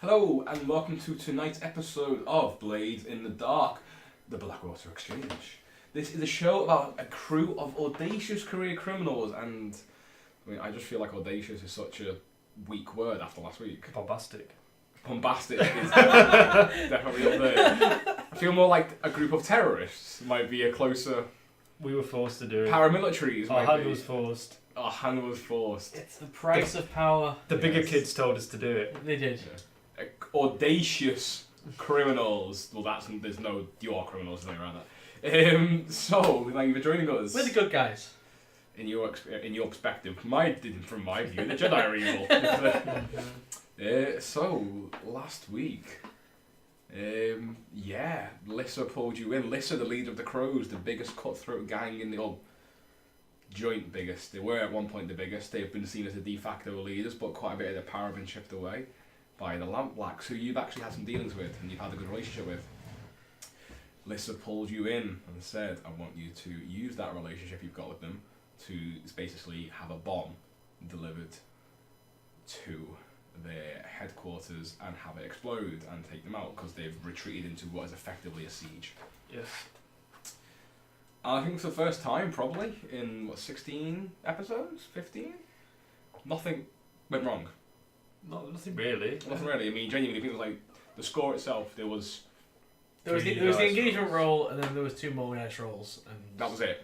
Hello and welcome to tonight's episode of Blades in the Dark, the Blackwater Exchange. This is a show about a crew of audacious career criminals, and I just feel like audacious is such a weak word after last week. Bombastic. Bombastic is definitely up there. I feel more like a group of terrorists might be a closer... We were forced to do it. Paramilitaries Our might hand be. was forced. Our hand was forced. It's the price of power. The bigger kids told us to do it. They did. Yeah. Audacious criminals. Well, there's no... You are criminals, there's nothing around that. So, thank you for joining us. We're the good guys. In your perspective, from my view, the Jedi are evil. So last week, Lissa pulled you in. Lissa, the leader of the Crows, the biggest cutthroat gang in the joint biggest. They were at one point the biggest. They've been seen as the de facto leaders, but quite a bit of their power have been chipped away by the Lampblacks, who you've actually had some dealings with and you've had a good relationship with. Lissa pulled you in and said, "I want you to use that relationship you've got with them to basically have a bomb delivered to their headquarters and have it explode and take them out because they've retreated into what is effectively a siege." Yes. I think for the first time, probably, in 16 episodes? 15? Nothing went wrong. Nothing really. Nothing really. I mean, genuinely, people like the score itself, there was the engagement roll, and then there was 2 more dice rolls, and that was it.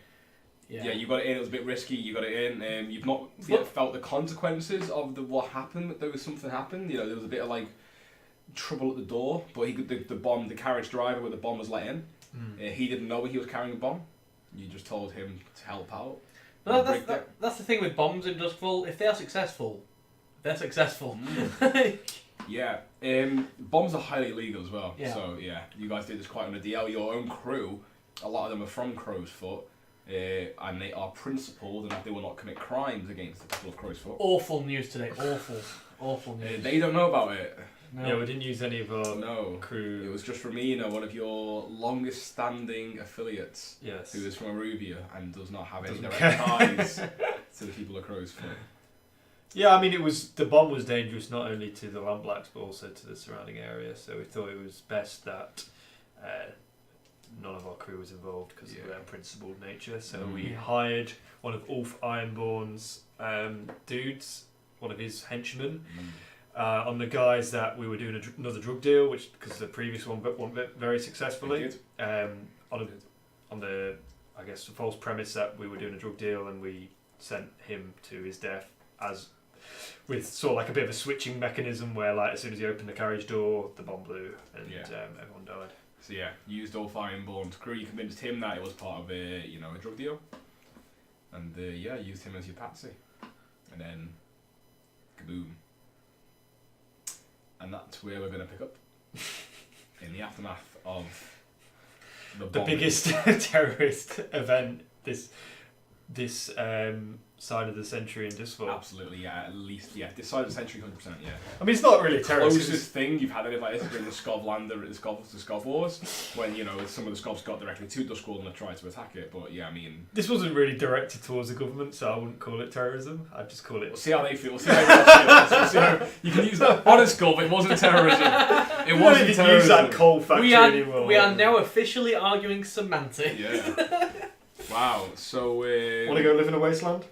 Yeah. Yeah, you got it in. It was a bit risky. You got it in. You've not yet felt the consequences of what happened. But there was something happened. You know, there was a bit of like trouble at the door. But the carriage driver where the bomb was let in, he didn't know he was carrying a bomb. You just told him to help out. No, that's the thing with bombs in Doskvol. If they are successful, they're successful. Yeah. Bombs are highly illegal as well. Yeah. So yeah, you guys did this quite on a DL. Your own crew, a lot of them are from Crow's Foot. And they are principled and that they will not commit crimes against the people of Crow's Foot. Awful news today. Awful news. They don't know about it. No. Yeah, we didn't use any of our crew. It was just Romina, one of your longest standing affiliates. Yes. Who is from Aruvia and does not have any Doesn't direct ties to the people of Crow's Foot. Yeah, I mean, the bomb was dangerous not only to the Lampblacks but also to the surrounding area. So we thought it was best that none of our crew was involved because of their principled nature. So we hired one of Ulf Ironborn's dudes, one of his henchmen, on the guise that we were doing another drug deal, which because the previous one went very successfully. On the I guess the false premise that we were doing a drug deal and we sent him to his death as with sort of like a bit of a switching mechanism where like as soon as he opened the carriage door, the bomb blew and everyone died. So yeah, used Ulf Ironborn's crew. You convinced him that it was part of a drug deal, and used him as your patsy, and then kaboom. And that's where we're going to pick up in the aftermath of the biggest terrorist event this side of the century in Doskvol. Absolutely, yeah, at least, yeah. This side of the century, 100%, yeah. I mean, it's not really terrorist. The closest thing you've had anything like this during the Skovland, the Skov Wars, when, some of the Skovs got directly to Doskvol and they tried to attack it, but yeah, I mean... This wasn't really directed towards the government, so I wouldn't call it terrorism. I'd just call it... We'll see how they feel. We'll see how you can use that. Honest Gov, it wasn't terrorism. It wasn't terrorism. Use that coal factory anymore. We are now officially arguing semantics. Yeah. Wow, so... Want to go live in a wasteland?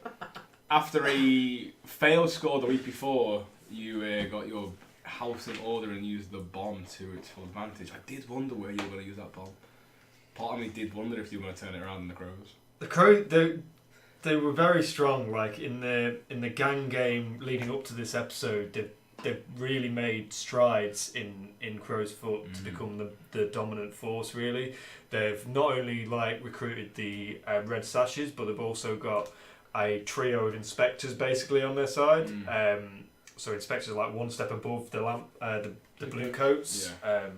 After a failed score the week before, you got your house in order and used the bomb to its full advantage. I did wonder where you were going to use that bomb. Part of me did wonder if you were going to turn it around in the Crows. The Crows, they were very strong. Like in the gang game leading up to this episode, they've really made strides in Crow's Foot to become the dominant force. Really, they've not only recruited the Red Sashes, but they've also got a trio of inspectors basically on their side. So inspectors are one step above the blue coats. Yeah.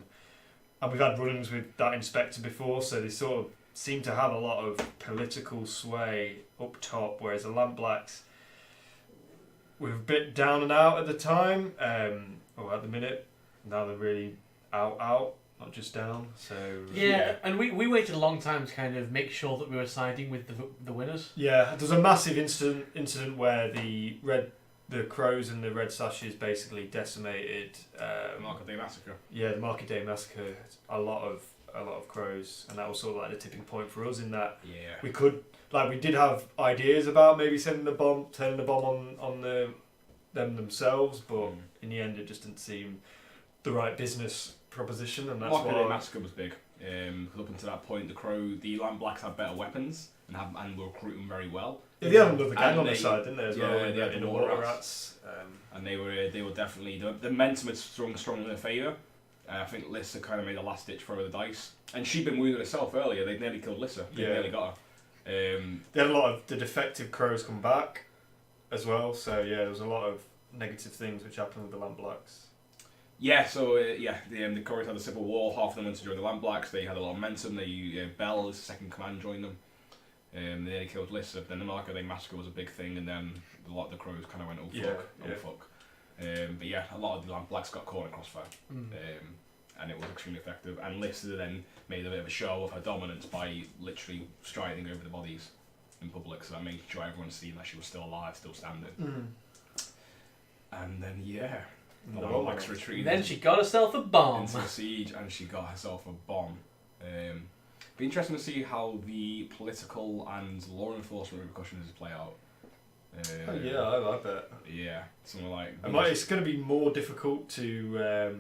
And we've had run-ins with that inspector before, so they sort of seem to have a lot of political sway up top, whereas the Lampblacks were a bit down and out at the time, or at the minute. Now they're really out, not just down. So yeah. And we waited a long time to kind of make sure that we were siding with the winners. Yeah, there's a massive incident where the Red the crows and the red sashes basically decimated. Market Day Massacre. Yeah, the Market Day Massacre. A lot of crows, and that was sort of like the tipping point for us in that Yeah. we did have ideas about maybe turning the bomb on them themselves, but in the end it just didn't seem the right business proposition, and that's Market Day why. Massacre was big. Because up until that point, the Lamp Blacks had better weapons and were recruiting very well. Yeah, they had another gang And on the they- side, didn't they? As well, they had in the the water water rats. rats. And they were definitely the momentum had strong in their favour. I think Lissa kind of made a last ditch throw of the dice, and she'd been wounded herself earlier. They'd nearly killed Lissa. They nearly got her. They had a lot of the defective crows come back as well, so yeah, there was a lot of negative things which happened with the Lamp Blacks. Yeah, so the Corys had a civil war. Half of them went to join the Lamp Blacks. They had a lot of momentum. Bell, as second command, joined them. They nearly killed Lissa. Then the Market Day Massacre was a big thing, and then a lot of the crows kind of went, oh fuck. But yeah, a lot of the Lamp Blacks got caught in crossfire, and it was extremely effective. And Lissa then made a bit of a show of her dominance by literally striding over the bodies in public, so that made sure everyone seen that she was still alive, still standing. And then the Lamp Blacks retreated. And then she got herself a bomb. Into the siege, and she got herself a bomb. Be interesting to see how the political and law enforcement repercussions play out. I bet. Yeah, something like. It's going to be more difficult to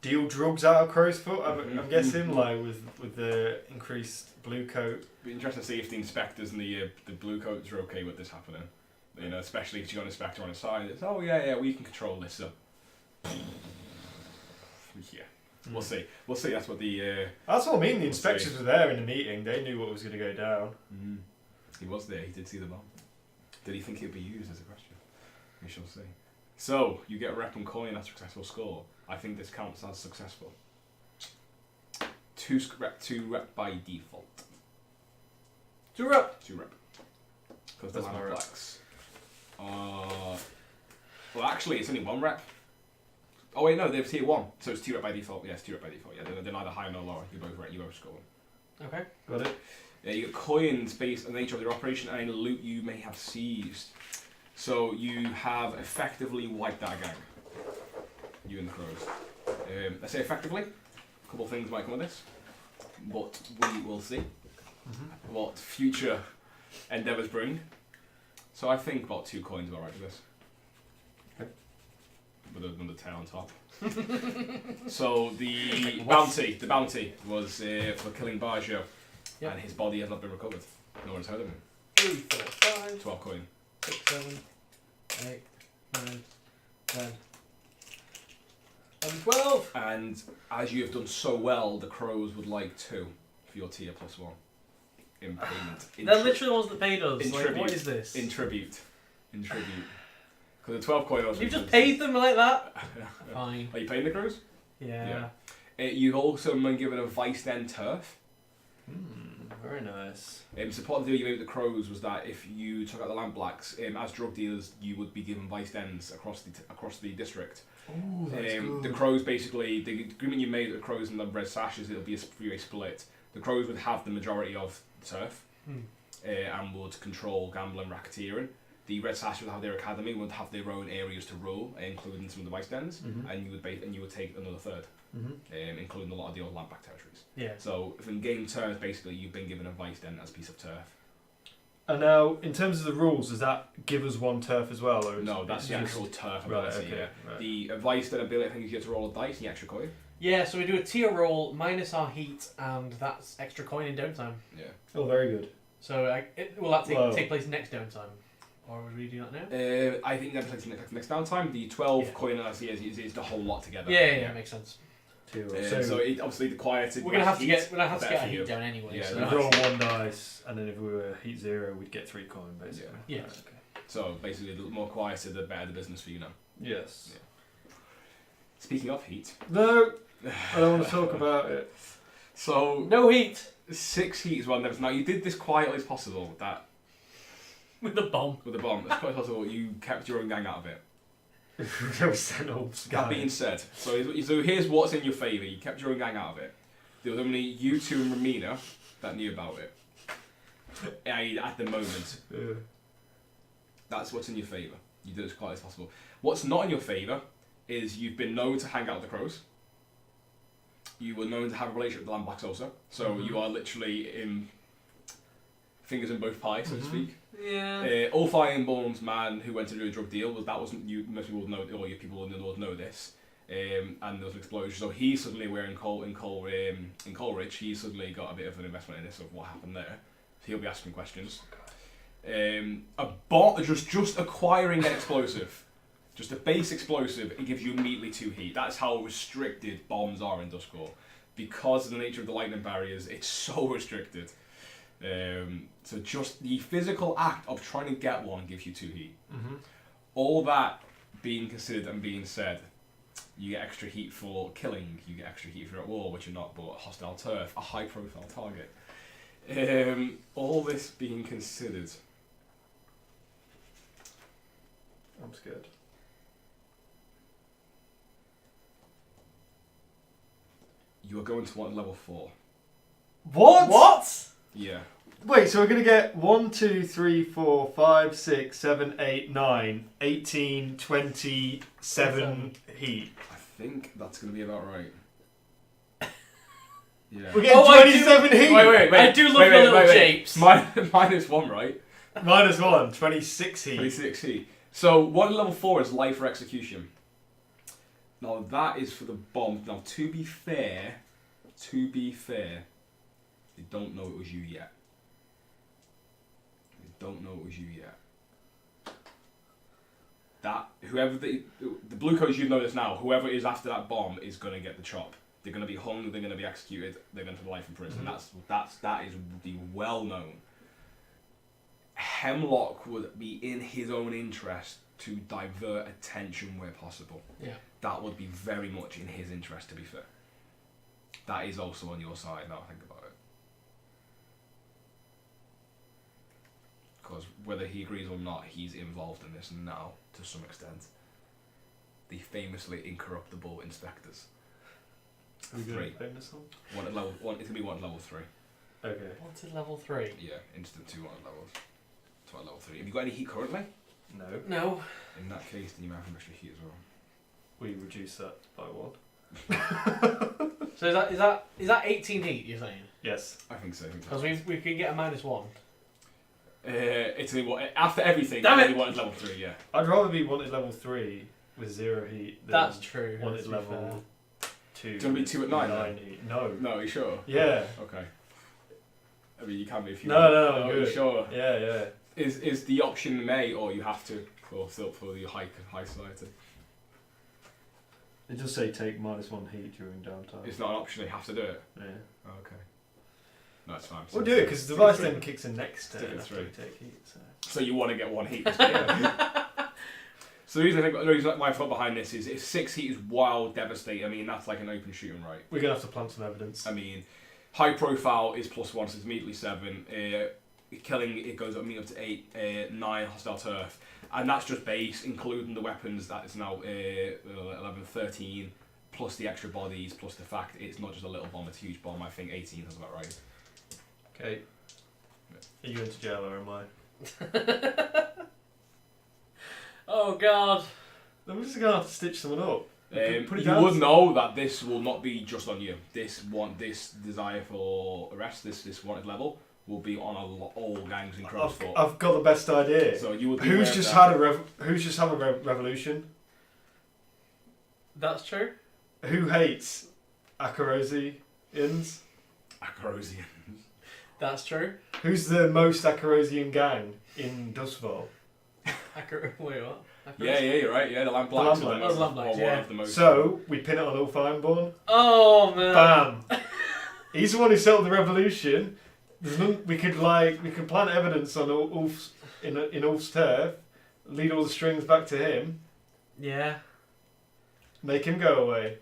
deal drugs out of Crow's Foot. I'm guessing, like with the increased blue coat. Be interesting to see if the inspectors and the blue coats are okay with this happening. You know, especially if you got an inspector on the side. It's we can control this. So. Yeah. We'll see. That's what the. That's what I mean. The inspectors were there in the meeting. They knew what was going to go down. He was there. He did see the bomb. Did he think it would be used as a question? We shall see. So you get a rep and coin. That's a successful score. I think this counts as successful. Two rep by default. Two rep. Because the That's my Lamp rep. Blacks. Well, actually, it's only one rep. Oh wait, no, they're tier 1, so it's 2 rep by default. Yeah, it's 2 rep by default. Yeah, they're neither high nor lower. You both score one. Okay. Got it. Yeah, you get coins based on the nature of their operation and any loot you may have seized. So you have effectively wiped that gang. You and the crows. I say effectively. A couple of things might come of this, but we will see what future endeavours bring. So I think about 2 coins are alright for this. With another tail on top. So the bounty was for killing Baggio, and his body has not been recovered. No one's heard of him. 3, 4, 5, 12 coin. 6, 7, 8, 9, 10, and 12. And as you have done so well, the crows would like 2 for your tier +1 in payment. They're literally the ones that paid us. in Like, tribute. what is this? In tribute. Because the 12 coin also. You've just paid them like that? Fine. Are you paying the crows? Yeah. You've also been given a Vice Den turf. Very nice. So part of the deal you made with the crows was that if you took out the Lamp Blacks, as drug dealers, you would be given Vice Dens across the district. Ooh, that's good. The crows basically, the agreement you made with the crows and the red sashes, it'll be a three-way split. The crows would have the majority of the turf and would control gambling, racketeering. The red sashes would have their academy, would have their own areas to rule, including some of the Vice Dens, and you would take another third, including a lot of the old Lamp Black territories. Yeah. So if in game turns, basically, you've been given a Vice Den as a piece of turf. And now, in terms of the rules, does that give us 1 turf as well? Or No, that's the actual turf Right, ability. okay, Yeah. right. The Vice Den ability, I think, you get to roll a dice and the extra coin. Yeah, so we do a tier roll minus our heat, and that's extra coin in downtime. Yeah. Oh, very good. So will that Whoa. take place next downtime? Or would we do that now? I think that's next downtime. The 12 Yeah. coin is the whole lot together. Yeah, makes sense. So it, obviously the quieter. We're gonna have to heat, get our better for heat you. down anyway. Yeah, so So that's- we roll 1 dice, and then if we were heat 0, we'd get 3 coin, basically. Yeah. Right, okay. So basically, the more quieter, the better the business for you now. Yes. Yeah. Speaking of heat, No, I don't want to talk about it. so no heat 6 heat is one. Now you did this quietly as possible. That with the bomb. with the bomb, as quietly as possible, you kept your own gang out of it. There was an old That being said, so here's what's in your favour. You kept your own gang out of it. There was only you 2 and Ramina that knew about it. At the moment, that's what's in your favour. You do it as quietly as possible. What's not in your favour is you've been known to hang out with the crows. You were known to have a relationship with the Landblacks also. So you are literally in fingers in both pies, so to speak. Yeah. Ulf Ironbone's man who went to do a drug deal, that wasn't you. Most people would know, or your people in the North know this. And there was an explosion, so he's suddenly in Coleridge. He's suddenly got a bit of an investment in this of what happened there. So he'll be asking questions. A bot just acquiring an explosive, just a base explosive, it gives you immediately 2 heat. That's how restricted bombs are in Doskvol. Because of the nature of the lightning barriers, it's so restricted. So just the physical act of trying to get one gives you 2 heat. All that being considered and being said, you get extra heat for killing, you get extra heat if you're at war, which you're not, but hostile turf, a high profile target. All this being considered, I'm scared. you are going to want level 4. What? What? Yeah. Wait, so we're going to get 1, 2, 3, 4, 5, 6, 7, 8, 9, 18, 27 heat. I think that's going to be about right. Yeah. We're getting 27 heat! Wait. I do love your little shapes. -1, right? -1, 26 heat. 26 heat. So, one level 4 is life for execution. Now, that is for the bomb. Now, to be fair, they don't know it was you yet. That, whoever the blue coats, you know this now, whoever is after that bomb is going to get the chop. They're going to be hung, they're going to be executed, they're going to be life in prison. That is the well known. Hemlock would be in his own interest to divert attention where possible. Yeah. That would be very much in his interest, to be fair. That is also on your side now I think about it. Because whether he agrees or not, he's involved in this now to some extent. The famously incorruptible inspectors. Are we doing 3. a famous one? One at level 1. It's gonna be 1 at level 3. Okay. What's at level 3? Yeah, instant 2 at levels. 2 at level 3. Have you got any heat currently? No. No. In that case, then you might have extra heat as well. We reduce that by 1. So is that 18 heat? You're saying? Yes. I think so. Because we could get a -1. It's only what after everything. Damn only it! 1 at level 3. Yeah. I'd rather be wanted level 3 with 0 heat than That's true. wanted to be level 2. It's gonna be 2 at 9. 9 heat. No. No, are you sure? Yeah. Okay. I mean, you can be if you. No, want. I'm Are you good. sure? Yeah. Is the option may or you have to for the high society? It does say take -1 heat during downtime. It's not an option. You have to do it. Yeah. Oh, okay. No, it's fine. We'll do it because the device then kicks in next Stick turn it after through. we take heat. So. So you want to get 1 heat. So the reason my thought behind this is if 6 heat is wild, devastating. I mean that's like an open shooting, right? We're gonna have to plant some evidence. I mean, high profile is +1, so it's immediately 7. Killing it goes up, up to 8, 9 hostile turf, and that's just base, including the weapons. That is now 11, 13, plus the extra bodies, plus the fact it's not just a little bomb; it's a huge bomb. I think 18 is about right. Okay. Are you into jail or am I? Oh god. Then we're just gonna have to stitch someone up. Put it You down. would know that this will not be just on you. This desire for arrest, this wanted level, will be on all gangs in Crowsfoot. I've got the best idea. So you would. Be Who's aware just of that. had Who's just had a revolution? That's true. Who hates Akarosians? Acrosian. That's true. Who's the most Akarosian gang in Doskvol? Wait, what? Yeah, you're right. Yeah, the Landblacks. The Landblacks. Oh, the Landblacks, yeah. One of the most. So we pin it on Ulf Ironborn. Oh man. Bam! He's the one who settled the revolution. We could plant evidence on Ulf's in Ulf's turf, lead all the strings back to him, Yeah. make him go away.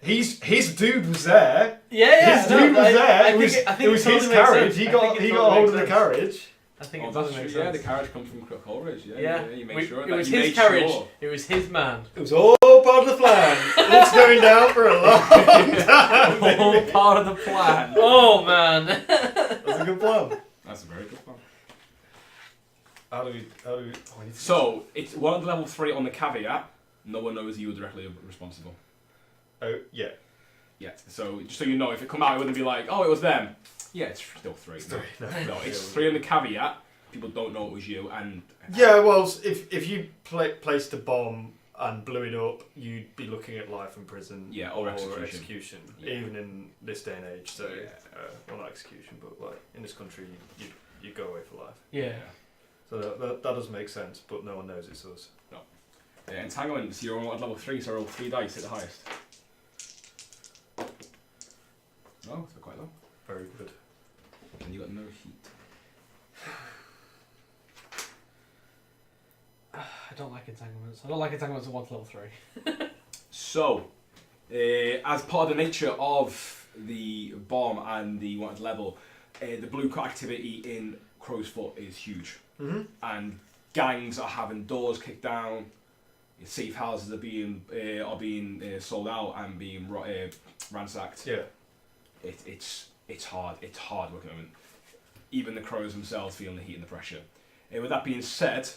His dude was there. Yeah. His dude was there. It was totally his makes carriage. sense. He I got think it he totally got hold makes of the sense. carriage. I think Oh, it that's totally true. makes Yeah, sense. the carriage comes from Coleridge. Yeah. Yeah. You made We- sure it that was you his made carriage. Sure. It was his man. It was all part of the plan. It's going down for a long time. All part of the plan. Oh man. That's a good plan. That's a very good plan. How do we? Oh, I need to So it's one of the level 3 on the caveat. No one knows you were directly responsible. Oh yeah. Yeah. So just so you know, if it come out, it wouldn't be like, oh, it was them. Yeah, it's still 3. It's 3. No, it's 3 on the caveat. People don't know it was you, and Yeah, well, if you placed a bomb and blew it up, you'd be looking at life in prison. Yeah, or execution. Yeah. Even in this day and age. So, Yeah. well, not execution, but like in this country, you go away for life. Yeah. So that does make sense, but no one knows it's us. No. Entanglements, you're on level 3, so roll 3 dice at the highest. Oh, it's quite low. Very good. And you got no heat. I don't like entanglements. I don't like entanglements at 1 to level 3. So, as part of the nature of the bomb and the wanted level, the blue coat activity in Crow's Foot is huge. Mm-hmm. And gangs are having doors kicked down, safe houses are being sold out and being ransacked. Yeah. It's hard. It's hard work at the moment. Even the crows themselves feeling the heat and the pressure. With that being said,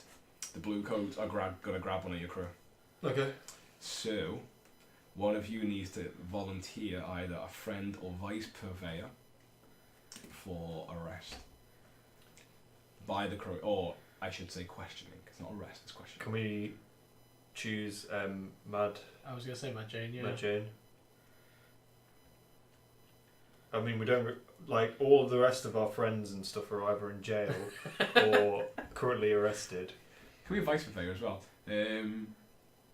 the blue coats are gonna grab one of your crew. Okay. So, one of you needs to volunteer either a friend or vice purveyor for arrest by the crow, or I should say questioning. It's not arrest, it's questioning. Can we choose Mad? I was going to say Mad Jane, yeah. Mad Jane. I mean, we don't like all of the rest of our friends and stuff are either in jail or currently arrested. Can we have vice purveyor as well?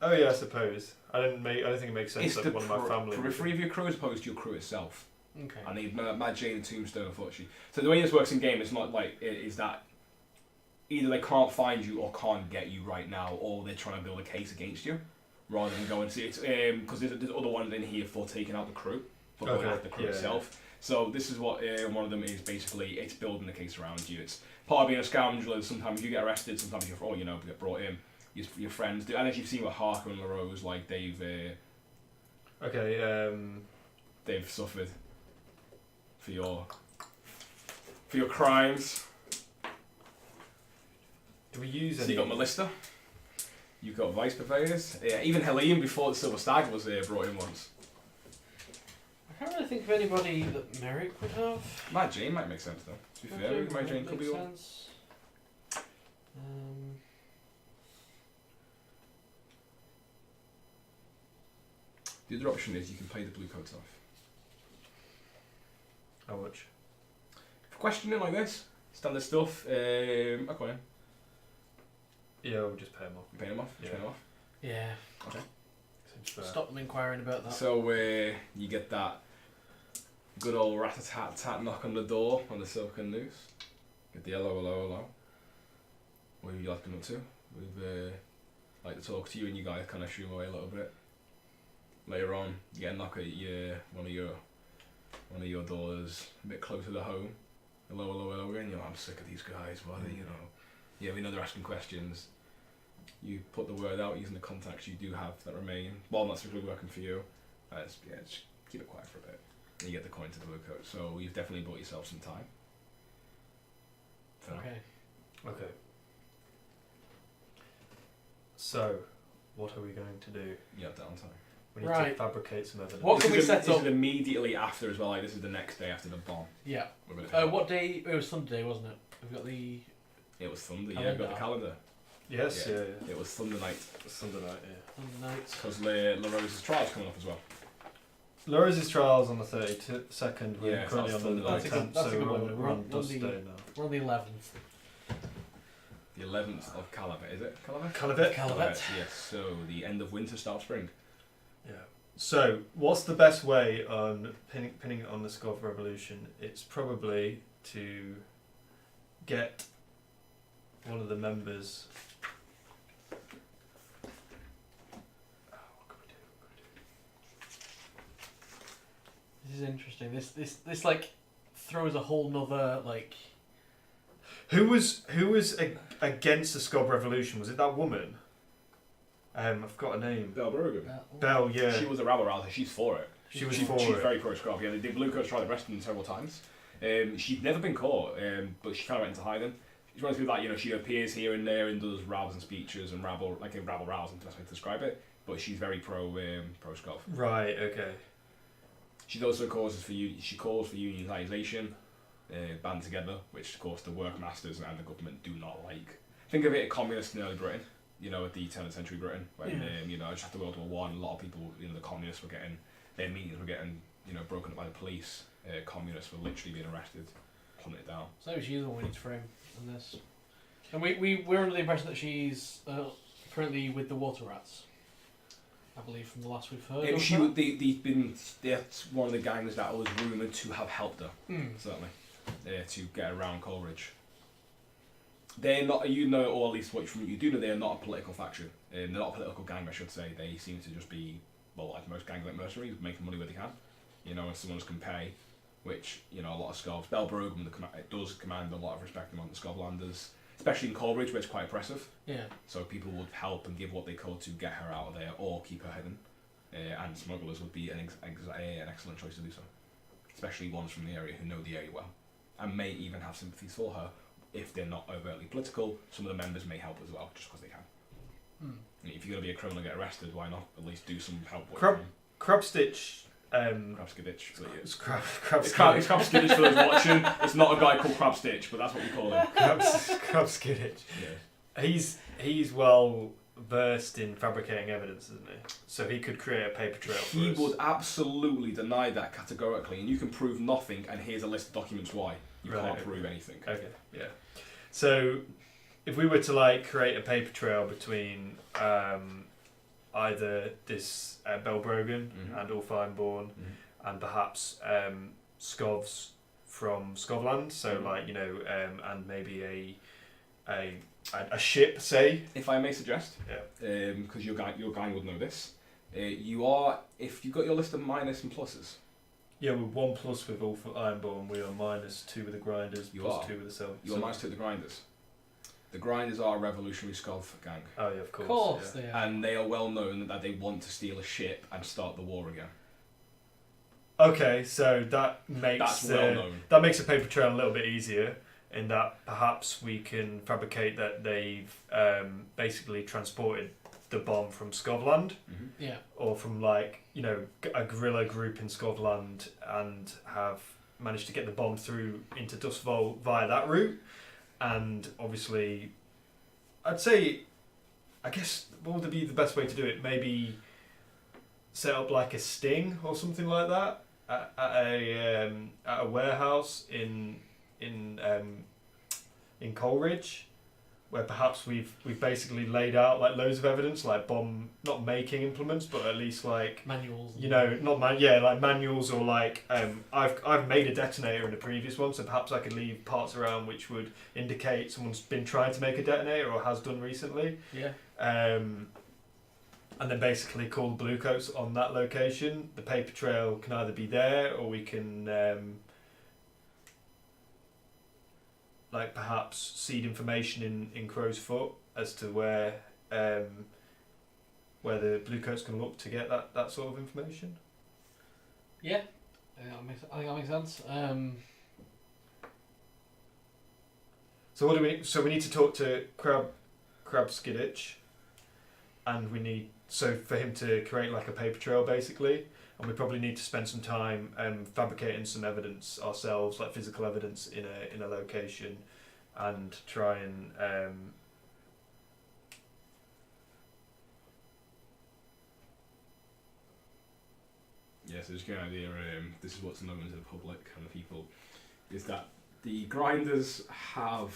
Oh yeah, I suppose. I don't think it makes sense It's that the one of my family. periphery of your crew as opposed to your crew itself. Okay. I need Mad Jane and Tombstone, unfortunately. So the way this works in game, it's not like is that either they can't find you or can't get you right now, or they're trying to build a case against you, rather than going to see it. Because there's other ones in here for taking out the crew, for going out the crew itself. Yeah. So this is what one of them is basically. It's building a case around you. It's part of being a scoundrel. Is sometimes you get arrested, sometimes you get brought in. Your friends do, and as you've seen with Harper and LaRose, like they've suffered for your crimes. Do we use So any? you got Melissa. You've got vice purveyors. Even Eliot before the Silver Stag was brought in once. I can't really think of anybody that Merrick would have. Mad Jane might make sense though. To be fair, Mad Jane could be one. The other option is you can pay the blue coats off. How much? For questioning like this, standard stuff. Okay. Yeah, we'll just pay them off. You pay them off. Yeah. Pay them off. Yeah. Okay. Seems fair. Stop them inquiring about that. So you get that good old rat-a-tat-tat knock on the door on the silken noose. Get the hello. What would you like to come up to? We'd like to talk to you, and you guys kind of shoo away a little bit. Later on, you get a knock at one of your doors a bit closer to home. Hello again. You know, I'm sick of these guys. Why they, yeah, we know they're asking questions. You put the word out using the contacts you do have that remain. While not strictly working for you, just keep it quiet for a bit. And you get the coin to the blue coat. So you've definitely bought yourself some time. Okay. So, what are we going to do? You have downtime. We need to fabricate some evidence. What can we set up? This is immediately after as well. Like this is the next day after the bomb. Yeah. We're what day? It was Sunday, wasn't it? We've got the. It was Thunder. Yeah, we've got the calendar. Yes. Yeah. It was Thunder night. Sunday night. Yeah. Sunday night. Because LaRose's trial's coming up as well. LaRose's trial's on the 32nd. We're Yeah, currently so on the that's 10th, that's a so good we're one. on Dust Day now. We're on the 11th. The 11th of Calavet, is it? Calavet. Yes. So the end of winter, start of spring. Yeah. So, what's the best way on pinning it on the Scov Revolution? It's probably to get one of the members. What can we do? This is interesting. This like throws a whole nother like. Who was against the Scov Revolution? Was it that woman? I forgot her name. Belle Brogan. Belle, yeah. She was a rabble rouser. She's for it. She's She's very pro Scrub. Yeah, the Blue Coats tried to arrest him several times. She'd never been caught, but she kind of went into hiding. She's one of those people that, you know, she appears here and there and does rabbles and speeches and rabble rousing, is the best way to describe it. But she's very pro Scov. Right. Okay. She also calls for unionisation, band together, which of course the workmasters and the government do not like. Think of it as communist in early Britain, you know, at the 10th century Britain, when you know, just after World War One, a lot of people, you know, the communists were getting their meetings were getting, you know, broken up by the police. Communists were literally being arrested, hunted down. So she's the one we need to frame on this. And we're under the impression that she's currently with the water rats. I believe from the last we've heard. That's one of the gangs that was rumoured to have helped her, certainly, to get around Coleridge. They're not, you know, or at least what you do know, they're not a political faction. They're not a political gang, I should say. They seem to just be, well, like most gangs, like mercenaries, making money where they can. You know, and someone can pay, which, you know, a lot of Scovs. Belbrogan does command a lot of respect among the Scovlanders, especially in Coleridge, where it's quite oppressive. Yeah. So people would help and give what they could to get her out of there or keep her hidden. And smugglers would be an excellent choice to do so, especially ones from the area who know the area well and may even have sympathies for her. If they're not overtly political, some of the members may help as well, just because they can. If you're going to be a criminal and get arrested, why not at least do some help? Crabstitch. Crabskiditch. It's Crabskiditch. It's Crabskiditch for those watching. It's not a guy called Crabstitch, but that's what we call him. Crabskiditch. Yeah. He's well versed in fabricating evidence, isn't he? So he could create a paper trail for He us. would absolutely deny that categorically, and you can prove nothing, and here's a list of documents why. You can't prove anything. Okay, yeah. So, if we were to like create a paper trail between either this Belbrogan and Ulfheimborn and perhaps Scovs from Scotland, so like, you know, and maybe a ship, say. If I may suggest, because your guy would know this, if you've got your list of minus and pluses. Yeah, we're 1+ with Ulfheimborn, we are -2 with the Grinders, +2 with the Self. You're -2 with the Grinders. The Grinders are a revolutionary Scov gang. Oh yeah, of course. Of course yeah. they are. And they are well known that they want to steal a ship and start the war again. Okay, so that makes that makes a paper trail a little bit easier in that perhaps we can fabricate that they've basically transported the bomb from Scotland, or from like, you know, a guerrilla group in Scotland, and have managed to get the bomb through into Doskvol via that route. And obviously, I'd say, I guess, what would be the best way to do it? Maybe set up like a sting or something like that at a warehouse in Coleridge, where perhaps we've basically laid out like loads of evidence, like bomb not making implements, but at least like manuals. You know, like manuals, or like I've made a detonator in the previous one, so perhaps I could leave parts around which would indicate someone's been trying to make a detonator or has done recently. Yeah. And then basically call the Bluecoats on that location. The paper trail can either be there, or we can like perhaps seed information in Crow's Foot as to where the Bluecoats can look to get that sort of information. Yeah, I think that makes sense. So what do we? So we need to talk to Crabskiditch, and we need for him to create like a paper trail basically, and we probably need to spend some time fabricating some evidence ourselves, like physical evidence in a location, and try and so just get an idea, this is what's known to the public and the people, is that the Grinders have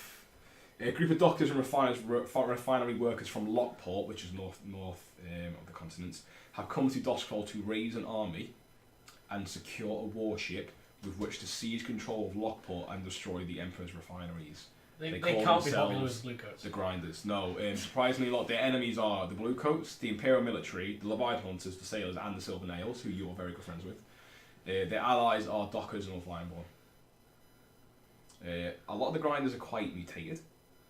a group of doctors and refinery workers from Lockport, which is north of the continent, have come to Doskvol to raise an army and secure a warship with which to seize control of Lockport and destroy the Emperor's refineries. They call can't be popular themselves with Bluecoats. The Grinders. No, surprisingly, their enemies are the Bluecoats, the Imperial Military, the Leviathan Hunters, the Sailors, and the Silver Nails, who you're very good friends with. Their allies are Dockers and Ulfheimborn. A lot of the Grinders are quite mutated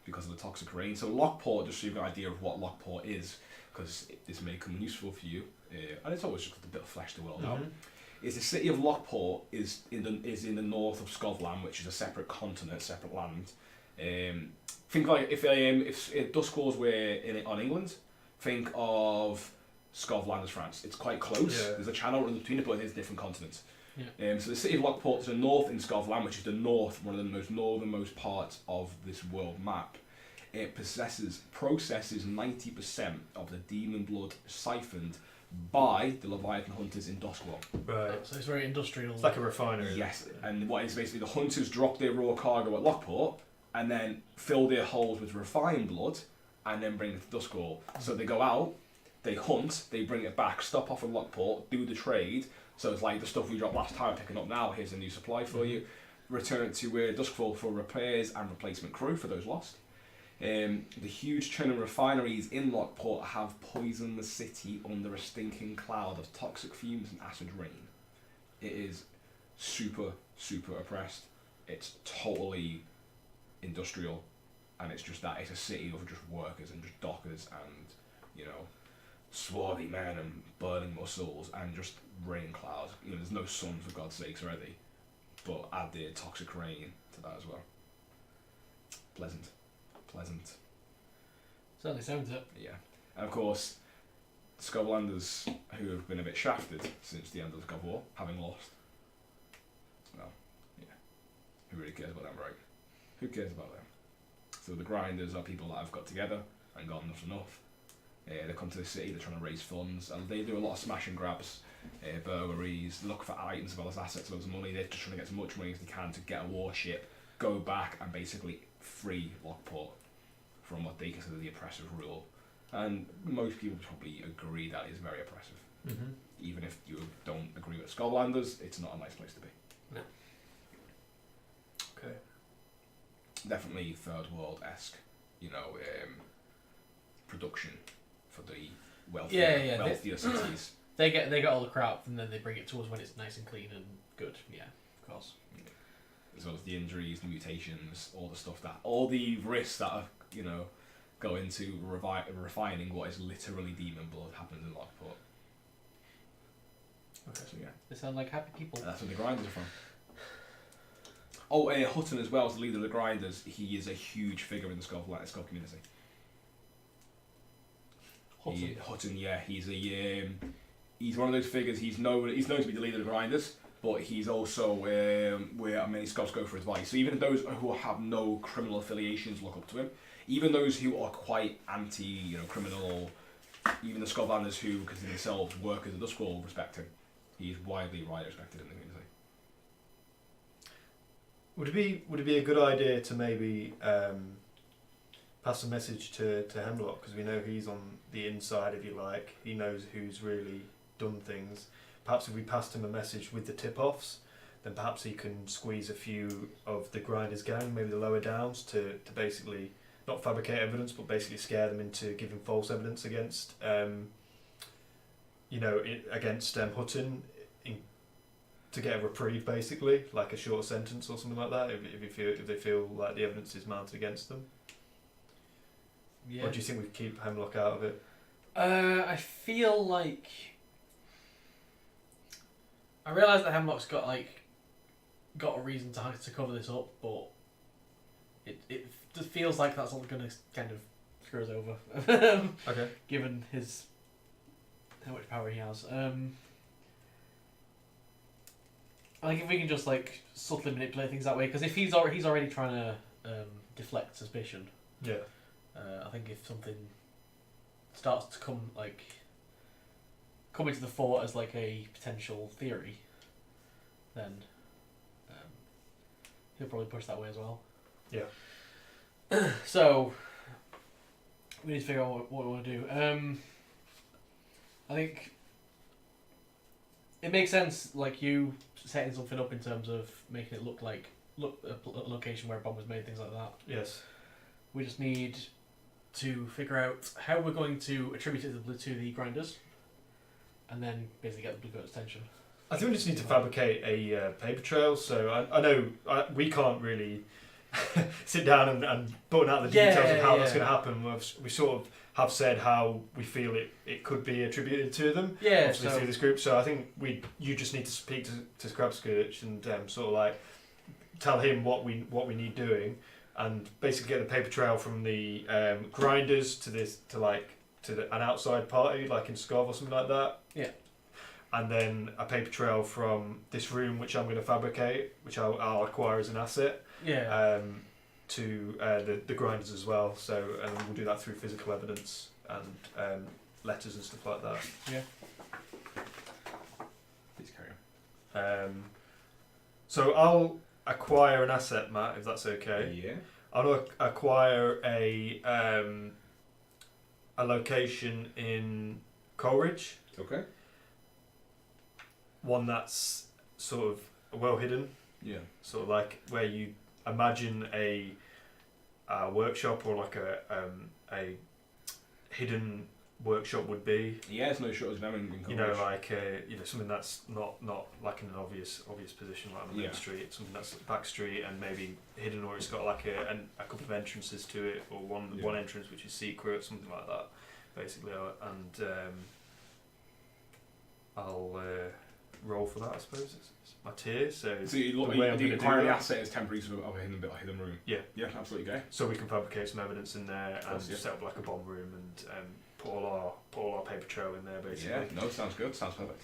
because of the toxic rain. So Lockport, just so you've got an idea of what Lockport is, because this may come useful for you, and it's always just a bit of flesh the world out. Is the city of Lockport is in the north of Scotland, which is a separate continent, separate land. Think like if Doskvol were on England, think of Scotland as France. It's quite close. Yeah. There's a channel running between it, but it is different continents. Yeah. So the city of Lockport to the north in Scotland, which is the north, one of the most northernmost parts of this world map. It processes 90% of the demon blood siphoned by the Leviathan hunters in Doskvol. Right. So it's very industrial. It's like a refinery. Yes, and what is basically the hunters drop their raw cargo at Lockport and then fill their holes with refined blood and then bring it to Doskvol. So they go out, they hunt, they bring it back, stop off at Lockport, do the trade. So it's like the stuff we dropped last time, picking up now, here's a new supply for you. Return it to Doskvol for repairs and replacement crew for those lost. The huge churning refineries in Lockport have poisoned the city under a stinking cloud of toxic fumes and acid rain. It is super, super oppressed. It's totally industrial, and it's just that it's a city of just workers and just dockers and, you know, swarthy men and burning muscles and just rain clouds. You know, there's no sun for God's sakes already, but add the toxic rain to that as well. Pleasant. Certainly sounds it. Yeah, and of course, Scotlanders who have been a bit shafted since the end of the Gulf War, having lost. Well, yeah, who really cares about them, right? Who cares about them? So the grinders are people that have got together and got enough. They come to the city, they're trying to raise funds, and they do a lot of smash and grabs, burglaries, look for items as well as assets, as well as money. They're just trying to get as much money as they can to get a warship, go back and basically free Lockport from what they consider the oppressive rule. And most people probably agree that is very oppressive. Mm-hmm. Even if you don't agree with Scotlanders, it's not a nice place to be. No. Okay. Definitely third world-esque, you know, production for the wealthier, wealthier cities. They get all the crap and then they bring it to us when it's nice and clean and good. Yeah, of course. As well as the injuries, the mutations, all the stuff all the risks that are, you know, go into refining what is literally demon blood happens in Lockport. Okay, so yeah. They sound like happy people. That's where the grinders are from. Oh, Hutton as well as the leader of the grinders. He is a huge figure in the Scot community. Hutton, yeah, he's one of those figures. He's known to be the leader of the grinders, but he's also where many Scots go for advice. So even those who have no criminal affiliations look up to him. Even those who are quite criminal, even the Scotlanders who consider themselves workers of Doskvol respect him. He's widely respected in the community. Would it be a good idea to maybe pass a message to Hemlock, because we know he's on the inside, if you like. He knows who's really done things. Perhaps if we passed him a message with the tip-offs, then perhaps he can squeeze a few of the Grinders gang, maybe the lower downs, to basically not fabricate evidence, but basically scare them into giving false evidence against Hutton, to get a reprieve, basically, like a short sentence or something like that, if they feel like the evidence is mounted against them. Yeah. Or do you think we keep Hemlock out of it? I feel like I realise that Hemlock's got a reason to cover this up, but it just feels like that's all going to kind of screw us over. Okay. Given how much power he has. I think if we can just subtly manipulate things that way, because if he's already trying to deflect suspicion. Yeah. I think if something starts to come into the fore as a potential theory, then he'll probably push that way as well. Yeah. So we need to figure out what we want to do. I think it makes sense, you setting something up in terms of making it look like a location where a bomb was made, things like that. Yes. We just need to figure out how we're going to attribute it to the grinders, and then basically get the Bluecoat's attention. I think we just need to fabricate a paper trail. So I know we can't really sit down and button out the details of how that's going to happen. We sort of have said how we feel it could be attributed to them. Yeah. Obviously through this group. So I think you just need to speak to Scrabscourge and sort of tell him what we need doing, and basically get the paper trail from the grinders to an outside party like in Scarv or something like that. Yeah. And then a paper trail from this room, which I'm going to fabricate, which I'll acquire as an asset. Yeah. To the grinders as well. So and we'll do that through physical evidence and letters and stuff like that. Yeah. Please carry on. So I'll acquire an asset, Matt, if that's okay. Yeah. I'll acquire a location in Coleridge. Okay. One that's sort of well hidden. Yeah. Sort of like where you imagine a workshop or like a hidden workshop would be. Yeah, it's no short of them in You know, like something that's not like in an obvious position like on the main street. Something that's back street and maybe hidden, or it's got like a couple of entrances to it, or one entrance which is secret, something like that. Basically, and I'll roll for that. I suppose it's my tier. So you acquire the asset as temporary of a hidden room. Yeah. Yeah, absolutely. Okay. So we can fabricate some evidence in there and set up like a bomb room and put all our paper trail in there basically. Yeah. No, sounds good. Sounds perfect.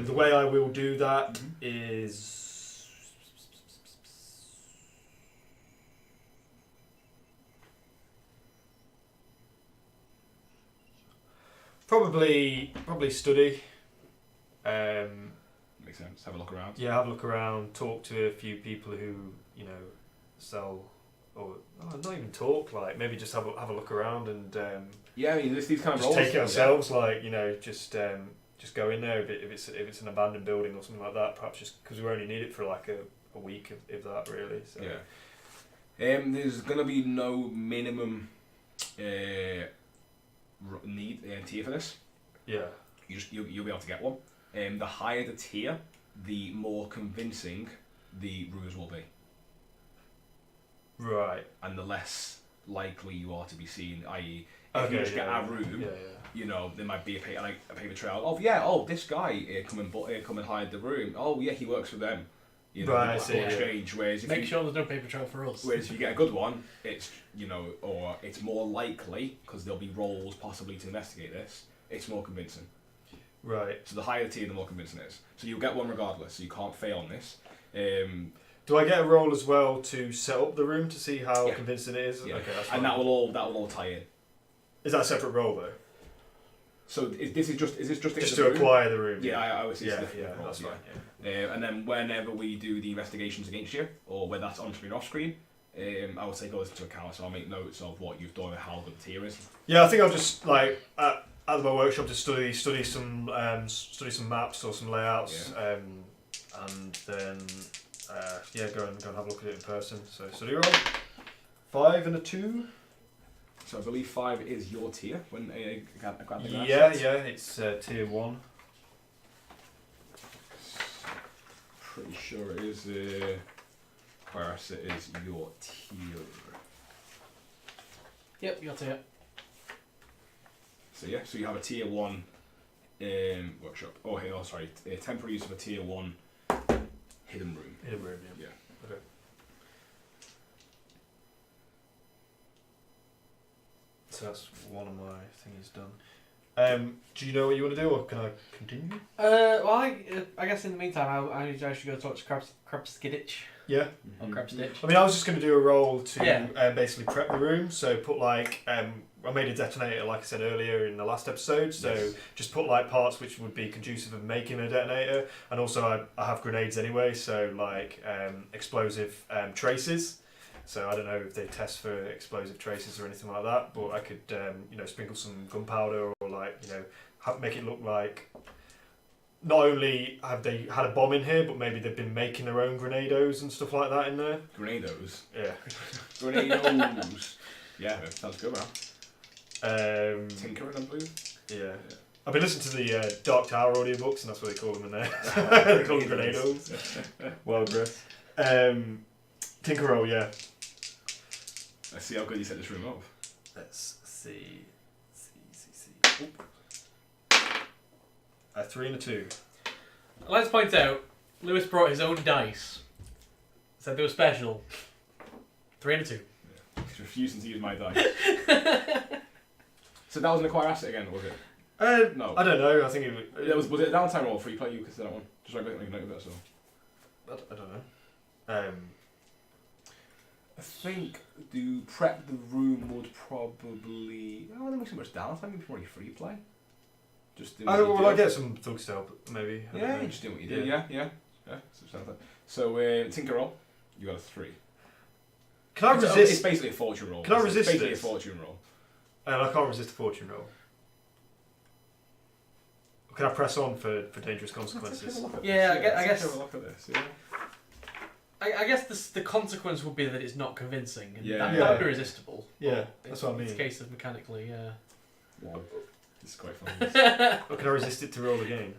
The way I will do that is probably study. Makes sense. Have a look around. Yeah, have a look around. Talk to a few people who sell, or not even talk. Like maybe just have a look around and yeah, I mean these kind of just roles. Take it ourselves. Like just go in there if it's an abandoned building or something like that. Perhaps just because we only need it for like a week if that really. So. Yeah. There's gonna be no minimum need tier for this. Yeah. You'll be able to get one. The higher the tier, the more convincing the ruse will be. Right. And the less likely you are to be seen, i.e. if you just get a room, there might be a paper trail of, this guy come and hide the room. Oh yeah, he works for them. Right, Blackwater Exchange. Whereas if Make sure there's no paper trail for us. Whereas if you get a good one, it's or it's more likely, because there'll be roles possibly to investigate this, it's more convincing. Right. So the higher the tier, the more convincing it is. So you'll get one regardless, so you can't fail on this. Do I get a roll as well to set up the room to see how convincing it is? Yeah. Okay, that's and fine. that will all tie in. Is that a separate roll though? So is this just to acquire the room? Yeah, I always see it's different that's roles, fine. And then whenever we do the investigations against you, or whether that's on screen or off screen, I will take all this into account. So I'll make notes of what you've done and how good the tier is. Yeah, I think I'll just like at my workshop to study some maps or some layouts, and then go and have a look at it in person. So study roll 5 and a 2. So I believe 5 is your tier when Yeah, it's tier 1. Pretty sure it is. Whereas it is your tier. Yep, your tier. So so you have a tier 1 workshop. Temporary use of a tier 1 hidden room. Hidden room, yeah. Okay. So that's one of my things done. Do you know what you want to do, or can I continue? Well, I guess in the meantime, I should go talk to Krabskiditch. Yeah. Or Krabstitch. I mean, I was just going to do a roll to basically prep the room. So put like I made a detonator, like I said earlier in the last episode. So just put like parts which would be conducive of making a detonator, and also I have grenades anyway. So like explosive traces. So I don't know if they test for explosive traces or anything like that, but I could sprinkle some gunpowder or like make it look like not only have they had a bomb in here, but maybe they've been making their own grenados and stuff like that in there. Grenados? Yeah. Grenados. Yeah, sounds good, man. Tinker, I believe. Yeah. I've been listening to the Dark Tower audiobooks, and that's what they call them in there. They call them grenados. Wild breath. Tinker, yeah. Let's see how good you set this room up. Let's see. Oop. A 3 and a 2. Let's point out, Lewis brought his own dice. Said they were special. 3 and a 2. He's refusing to use my dice. So that was an acquire asset again, was it? No. I don't know. I think Was it a downtime roll for you play? You consider that one? Just like make a note of it. So. I don't know. I think to prep the room would probably. I don't think so much downtime. Maybe probably free play. Just do. I get some thugs to help, maybe. Yeah, you just do what you do. Yeah. So Tinker roll. You got a 3. Can I resist? It's basically a fortune roll. Can I resist It's basically this? a fortune roll. And I can't resist a fortune roll. Can I press on for dangerous consequences? Yeah, I guess. Have a look at this. Yeah. I guess the consequence would be that it's not convincing, and Yeah. that would be resistible. Yeah, But that's what I mean. It's a case of mechanically, yeah. Wow. This is quite fun. Or can I resist it to roll again?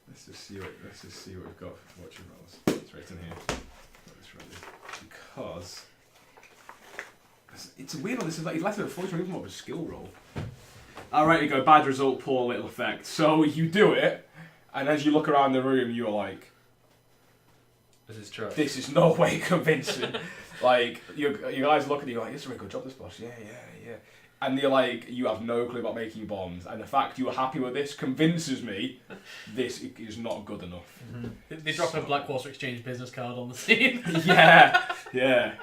Let's just see what we've got for fortune rolls. It's right in here. Got this ready. Because it's a weird one. This is like he's left it a fortune, even more of a skill roll. Alright, you go, bad result, poor little effect. So you do it, and as you look around the room, you're like, This is true. this is no way convincing. Like, your guys look at you like, this is a really good job, this boss. Yeah. And you're like, you have no clue about making bombs, and the fact you are happy with this convinces me this is not good enough. Mm-hmm. They drop a Blackwater Exchange business card on the scene. Yeah. Yeah.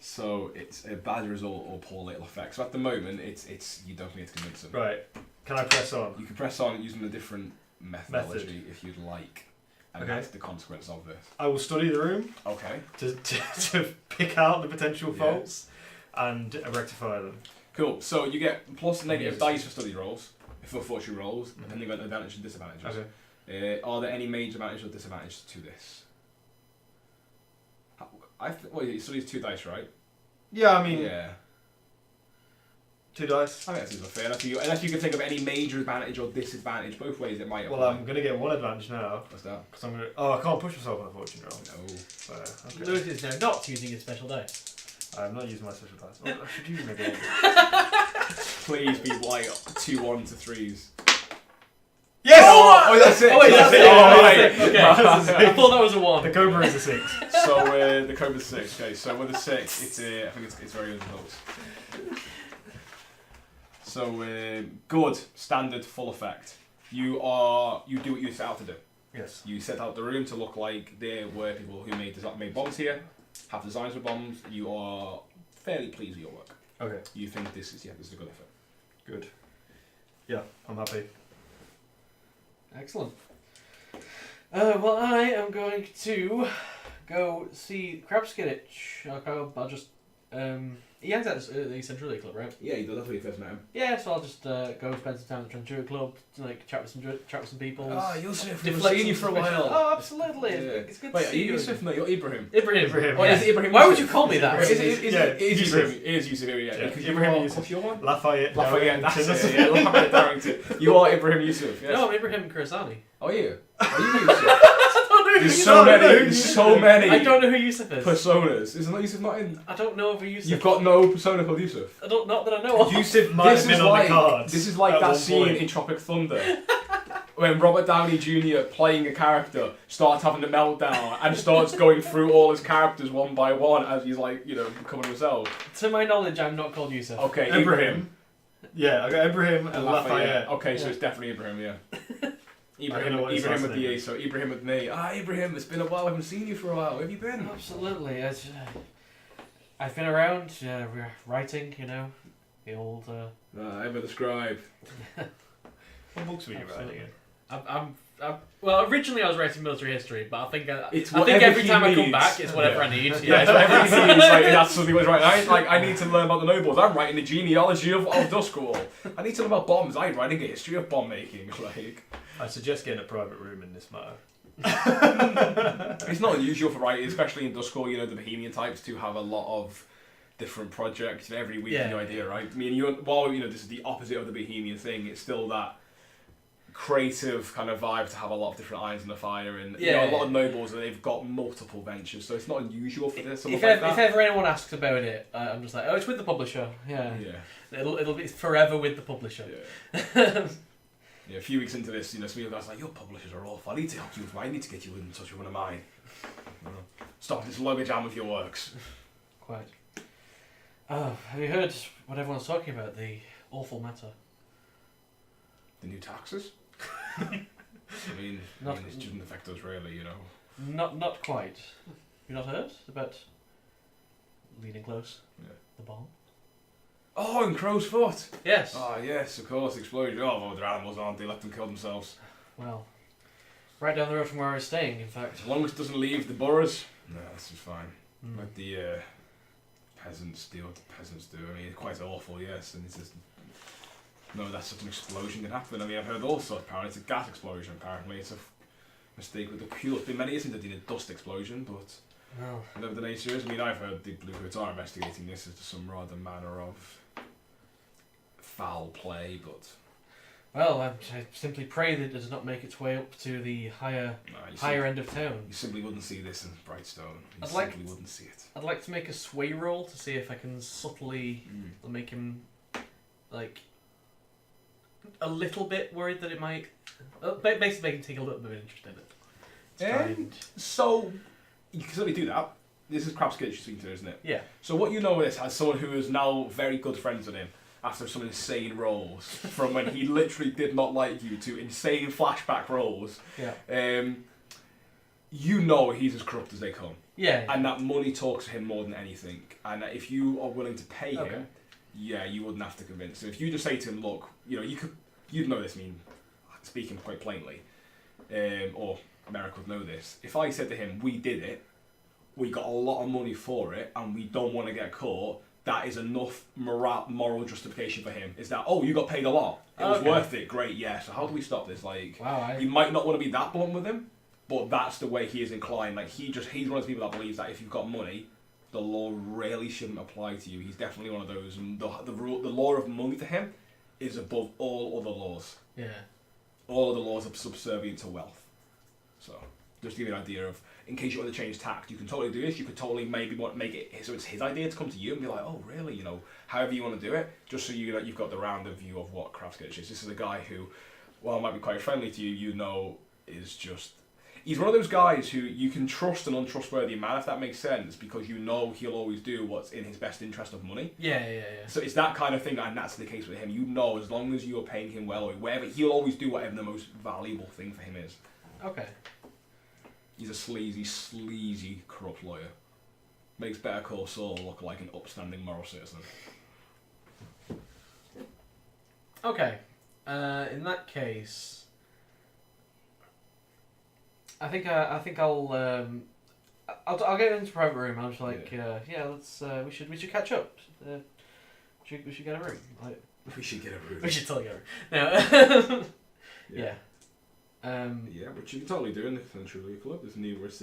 So it's a bad result or poor little effect. So at the moment, it's you don't need to convince them. Right. Can I press on? You can press on using a different methodology if you'd like, and Okay. that's the consequence of this. I will study the room Okay. to pick out the potential Yeah. faults and rectify them. Cool. So you get plus and negative Yes. dice for study rolls, for fortune rolls, and then you've got advantages and disadvantages. Okay. Are there any major advantages or disadvantages to this? Well, you study 2 dice, right? Yeah, I mean, Yeah. 2 dice. I think that seems fair. Unless you can think of any major advantage or disadvantage, both ways it might apply. Well, I'm going to get 1 advantage now. What's that? Because I'm going to... Oh, I can't push myself on a fortune roll. No. So, okay. Lewis is now not using his special dice. I'm not using my special dice. Oh, I should use them again. Please be like 2 1 to 3s. Yes! Oh, that's it. Oh, wait, that's it. Oh, Oh, right. that's it. Okay. I thought that was a 1. The Cobra is a 6. So the Cobra's 6. Okay, so with a 6, it's I think it's very good results. So good standard full effect. You do what you set out to do. Yes. You set out the room to look like there were people who made bombs here, have designs for bombs. You are fairly pleased with your work. Okay. You think this is a good effort. Good. Yeah, I'm happy. Excellent. Well, I am going to go see Crabskidditch. I'll just he hangs out at the Central Club, right? Yeah, you did. That's when you first met him. Yeah, so I'll just go spend some time at the Central Club, to, like chat with some people. Ah, Yusuf, we've Deflection seen you for a while. Oh, absolutely. Yeah. It's good Wait, to are see you you. Yusuf? No, you're Ibrahim. Ibrahim. Oh, Yeah. is it Ibrahim Why would Yusuf? you call me that? It is Yusuf. Ibrahim. It is Yusuf, yeah. Yeah. Because Ibrahim you are, Yusuf. what's your one? Lafayette. Lafayette, that's Darrington. it, yeah. Lafayette Darrington. You are Ibrahim Yusuf, yes. No, I'm Ibrahim Kursani. Oh, are you? Are you Yusuf? There's Yusuf so is. many I don't know who Yusuf is. personas. Isn't that Yusuf not in? I don't know who Yusuf. You've got no persona called Yusuf. Not that I know of. Yusuf might have been on the cards. This is like at that one scene point. in Tropic Thunder when Robert Downey Jr. playing a character starts having a meltdown and starts going through all his characters one by one as he's like, becoming himself. To my knowledge, I'm not called Yusuf. Okay, Ibrahim. Yeah, I got Ibrahim and Lafayette. Okay, so Yeah. it's definitely Ibrahim, yeah. I don't know what his Ibrahim last with the name A, is. so Ibrahim with me. Ibrahim, it's been a while, I haven't seen you for a while. Where have you been? Absolutely. I've been around, we're writing, the old. I'm a scribe. What books were you Absolutely. writing? Well, originally I was writing military history, but I think It's I think whatever every he time I come needs. back, it's whatever Yeah. I need. Yeah, so everything is like, that's something was right. I need to learn about the nobles. I'm writing the genealogy of Doskvol. I need to learn about bombs. I'm writing a history of bomb making. Like, I suggest getting a private room in this matter. it's not unusual for writing, especially in Doskvol, the Bohemian types, to have a lot of different projects. Every week, Yeah. new idea, right? I mean, while this is the opposite of the Bohemian thing, it's still that creative kind of vibe to have a lot of different irons in the fire, and a lot of nobles, they've got multiple ventures, so it's not unusual for this. If ever anyone asks about it, I'm just like, it's with the publisher. Yeah. It'll be forever with the publisher. Yeah. Yeah, a few weeks into this, some of the guys like, your publishers are awful. I need to help you. I need to get you in touch with one of mine. Stop this logjam of your works. Quite. Oh, have you heard what everyone's talking about? The awful matter. The new taxes? I mean, it shouldn't affect us really, you know. Not quite. You not heard about leaning close? Yeah. The bomb. Oh, in Crow's Foot! Yes. Oh, yes, of course, explosion. Oh, well, they're animals, aren't they? Let them kill themselves. Well, right down the road from where I was staying, in fact. As long as it doesn't leave the boroughs, no, this is fine. Mm. Let the peasants do what the peasants do. I mean, it's quite awful, yes, and it's just... No, that's such an explosion can happen. I mean, I've heard all sorts, apparently. It's a gas explosion, apparently. It's a mistake with the fuel. It's been many years since they've done a dust explosion, but... Well, whatever the nature is, I mean, I've heard the Bluecoats are investigating this as to some rather manner of foul play, but... Well, I simply pray that it does not make its way up to the higher end of town. You simply wouldn't see this in Brightstone. You I'd like- simply wouldn't see it. I'd like to make a sway roll to see if I can subtly make him, like, a little bit worried that it might... basically make him take a little bit of interest in it. To try and- So, you can certainly do that. This is Crab's kid you're speaking to, isn't it? Yeah. So what you know is, as someone who is now very good friends with him, after some insane roles, from when he literally did not like you to insane flashback roles, Yeah. you know he's as corrupt as they come. Yeah. And that money talks to him more than anything. And that if you are willing to pay Okay. him, yeah, you wouldn't have to convince him. If you just say to him, look, you know, you'd know this, I mean, speaking quite plainly, or Merrick would know this. If I said to him, we did it, we got a lot of money for it, and we don't want to get caught, that is enough moral justification for him. Is that, oh, you got paid a lot. It was worth it. Great, yeah. So how do we stop this? Like, wow, you might not want to be that blunt with him, but that's the way he is inclined. Like, he's one of those people that believes that if you've got money, the law really shouldn't apply to you. He's definitely one of those. And the law of money to him is above all other laws. Yeah. All other laws are subservient to wealth. So, just to give you an idea of, in case you want to change tax, you can totally do this. You could totally maybe want to make it so it's his idea to come to you and be like, oh, really? You know, however you want to do it, just so you know you've got the rounded view of what Craftsgate is. This is a guy who, while might be quite friendly to you, you know, is just... He's one of those guys who you can trust an untrustworthy man, if that makes sense, because you know he'll always do what's in his best interest of money. Yeah. So it's that kind of thing, and that's the case with him. You know, as long as you're paying him well, or whatever, he'll always do whatever the most valuable thing for him is. Okay. He's a sleazy, corrupt lawyer. Makes Better Call Saul look like an upstanding moral citizen. Okay. In that case, I think I'll get into a private room. I'm just like, let's we should catch up. We should get a room. Like, We should get a room. we should totally get a room. No. Yeah. Yeah, which you can totally do in the Century Club. There's numerous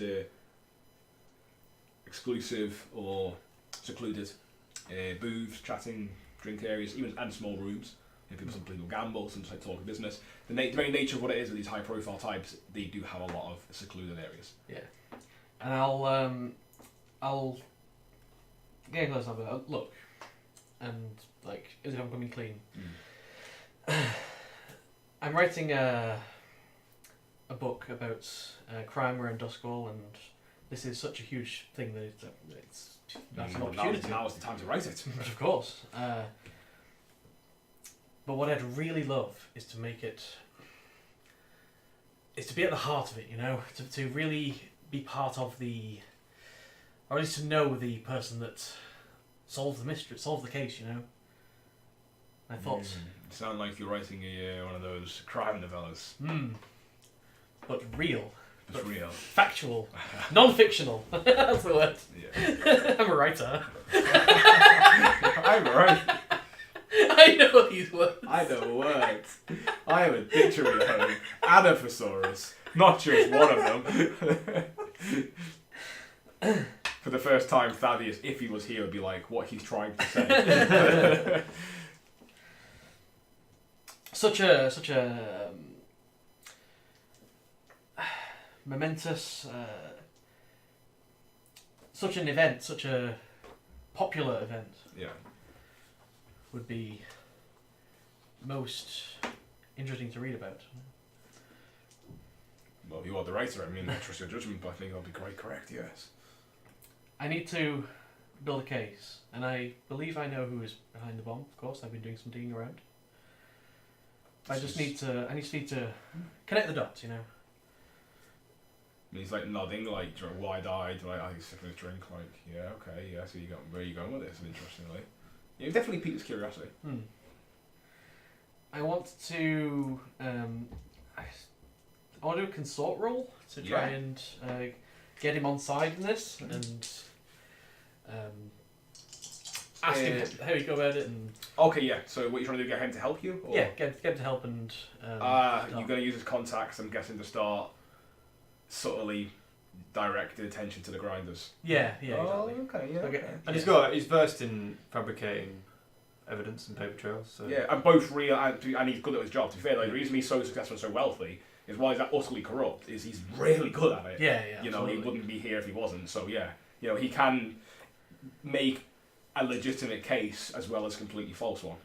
exclusive or secluded booths, chatting, drink areas, even and small rooms. Some people gamble, some like talk business. The very nature of what it is with these high-profile types, they do have a lot of secluded areas. Yeah, and I'll get close enough. But look, and like, as if I'm coming clean. I'm writing a book about crime in Doskvol, and this is such a huge thing that it's that's an opportunity. Now is the time to write it. Of course. But what I'd really love is to make it... is to be at the heart of it, you know? To really be part of the... or at least to know the person that solved the mystery, solved the case, you know? I thought... You sound like you're writing one of those crime novellas. But real. It's real. Factual. Non-fictional. That's the word. Yeah. I'm a writer. I'm a writer. I know these words. I know words. I have a dictionary at home and a thesaurus. Not just one of them. For the first time, Thadeus, if he was here, would be like, what he's trying to say. Such a momentous, such an event, such a popular event. Yeah. Would be most interesting to read about. Well, you are the writer. I mean, I trust your judgment, but I think I'll be quite correct. Yes. I need to build a case, and I believe I know who is behind the bomb. Of course, I've been doing some digging around. I just need to connect the dots, you know. And he's like nodding, like wide-eyed, like he's sipping his drink, like yeah, okay, yeah. So where are you going with this? Interestingly, yeah, it definitely piques his curiosity. I want to I want to do a consort roll to try and get him on side in this and ask him how you go about it and. Okay, yeah. So what you're trying to do, get him to help you? Or? Yeah, get him to help and. You're going to use his contacts, I'm guessing, to start subtly directing attention to the grinders. Yeah, exactly. Okay, yeah. Okay. And he's versed in fabricating evidence and paper trails. So. Yeah, and both real and he's good at his job. To be fair, like, the reason he's so successful and so wealthy is why he's that utterly corrupt. Is he's really good at it. Yeah. You know, he wouldn't be here if he wasn't. So yeah, you know, he can make a legitimate case as well as a completely false one.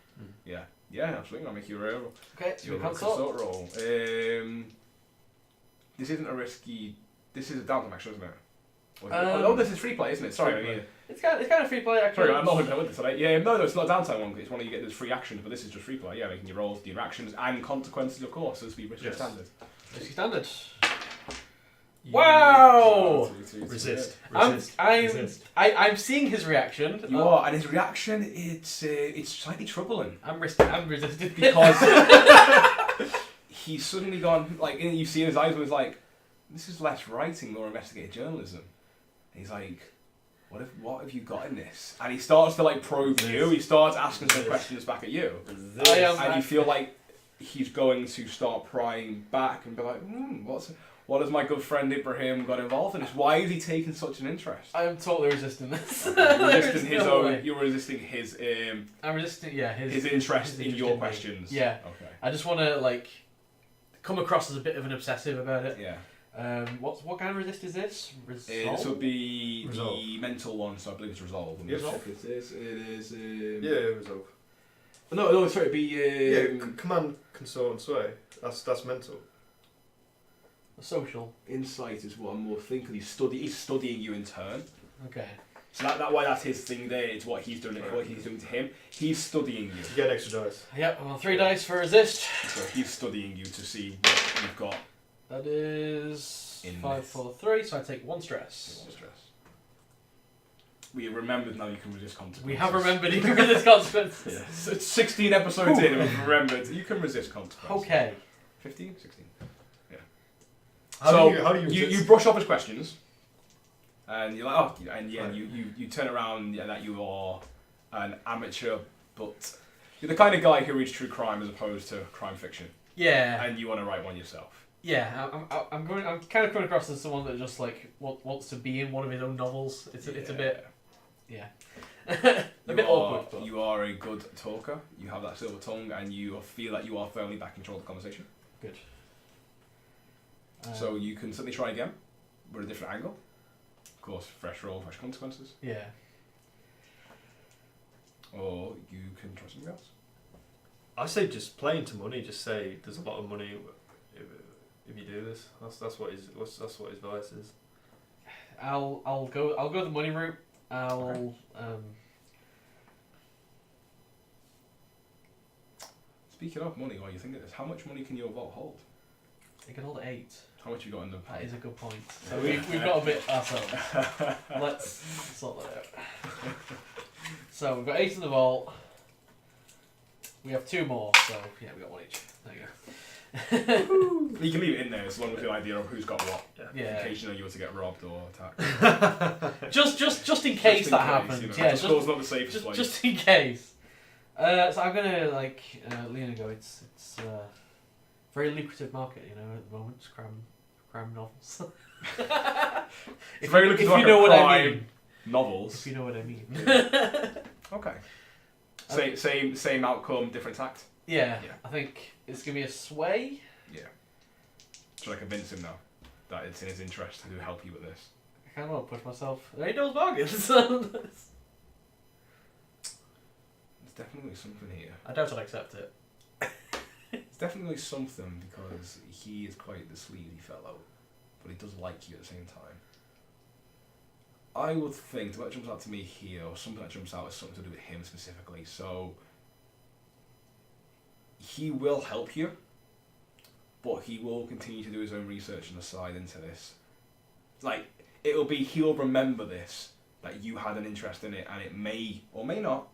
Yeah, absolutely. I'll make you a roll. Okay, Your consort roll. This isn't a risky. This is a downtime action, isn't it? This is free play, isn't it? Sorry, I mean. It's kind of free play actually. Sorry, I'm not with this today. Yeah, no, it's not a downtime one. It's one of you get those free actions, but this is just free play. Yeah, making your rolls, your actions, and consequences, of course, as we risky standard. Risky standard. Wow! Resist. I'm seeing his reaction. You are, and his reaction, it's slightly troubling. I'm resisting because he's suddenly gone like you see in his eyes, where he's like, "This is less writing, more investigative journalism." And he's like, "What have you got in this?" And he starts to like probe you. He starts asking some questions back at you, and you feel like he's going to start prying back and be like, what has my good friend Ibrahim got involved in this? Why is he taking such an interest? I am totally resisting this. You're resisting his. I'm resisting. His interest in your questions. Yeah. Okay. I just want to like come across as a bit of an obsessive about it. Yeah. What kind of resist is this? This would be Resolve. the mental one, so I believe it's resolve. Resolve? It is. Resolve. No, sorry, it'd be. Command, consort, and sway. That's mental. Social. Insight is what I'm more thinking. He's studying you in turn. Okay. So that's his thing there. It's what he's doing. What he's doing to him. He's studying you. You get an extra dice. Yep. Well, 3 dice for resist. So he's studying you to see what you've got. That is In 5 this. for 3, so I take 1 stress. One stress. We remembered now you can resist consequences. We have remembered you can resist consequences. Yeah. So it's 16 episodes in and we've remembered you can resist consequences. Okay. 15? 16. Yeah. How do you brush off his questions and you're like, you turn around that you are an amateur, but you're the kind of guy who reads true crime as opposed to crime fiction. Yeah. And you want to write one yourself. Yeah, I'm kind of coming across as someone that just like wants to be in one of his own novels. It's a bit, yeah, a bit awkward. But. You are a good talker. You have that silver tongue, and you feel that you are firmly back in control of the conversation. Good. So you can certainly try again, with a different angle. Of course, fresh roll, fresh consequences. Yeah. Or you can try something else. I say just play into money. Just say there's a lot of money if you do this. That's what his advice is. I'll go the money route. Speaking of money, while you think of this, how much money can your vault hold? I can hold 8. How much you got in the That is a good point. So we've got a bit ourselves. Let's sort that out. So we've got 8 in the vault. We have 2 more, so yeah, we got 1 each. There you go. You can leave it in there as long as the idea of who's got what. Yeah. In case you know you were to get robbed or attacked. Just in case that happens. You know, Yeah, Doskvol's not the safest place. just in case. So I'm gonna Leona go. It's a very lucrative market, you know, at the moment. It's crime novels. It's very lucrative if you know what I mean. Novels. If you know what I mean. Okay. Same outcome, different tact. Yeah. I think it's gonna be a sway. Yeah. Should I convince him now that it's in his interest to help you with this? I kind of want to push myself. There ain't no bargains. There's definitely something here. I doubt I'd accept it. It's definitely something because he is quite the sleazy fellow. but he does like you at the same time. I would think what jumps out to me here, or something that jumps out, is something to do with him specifically. So he will help you, but he will continue to do his own research on the side into this. Like, he'll remember this, that you had an interest in it, and it may or may not,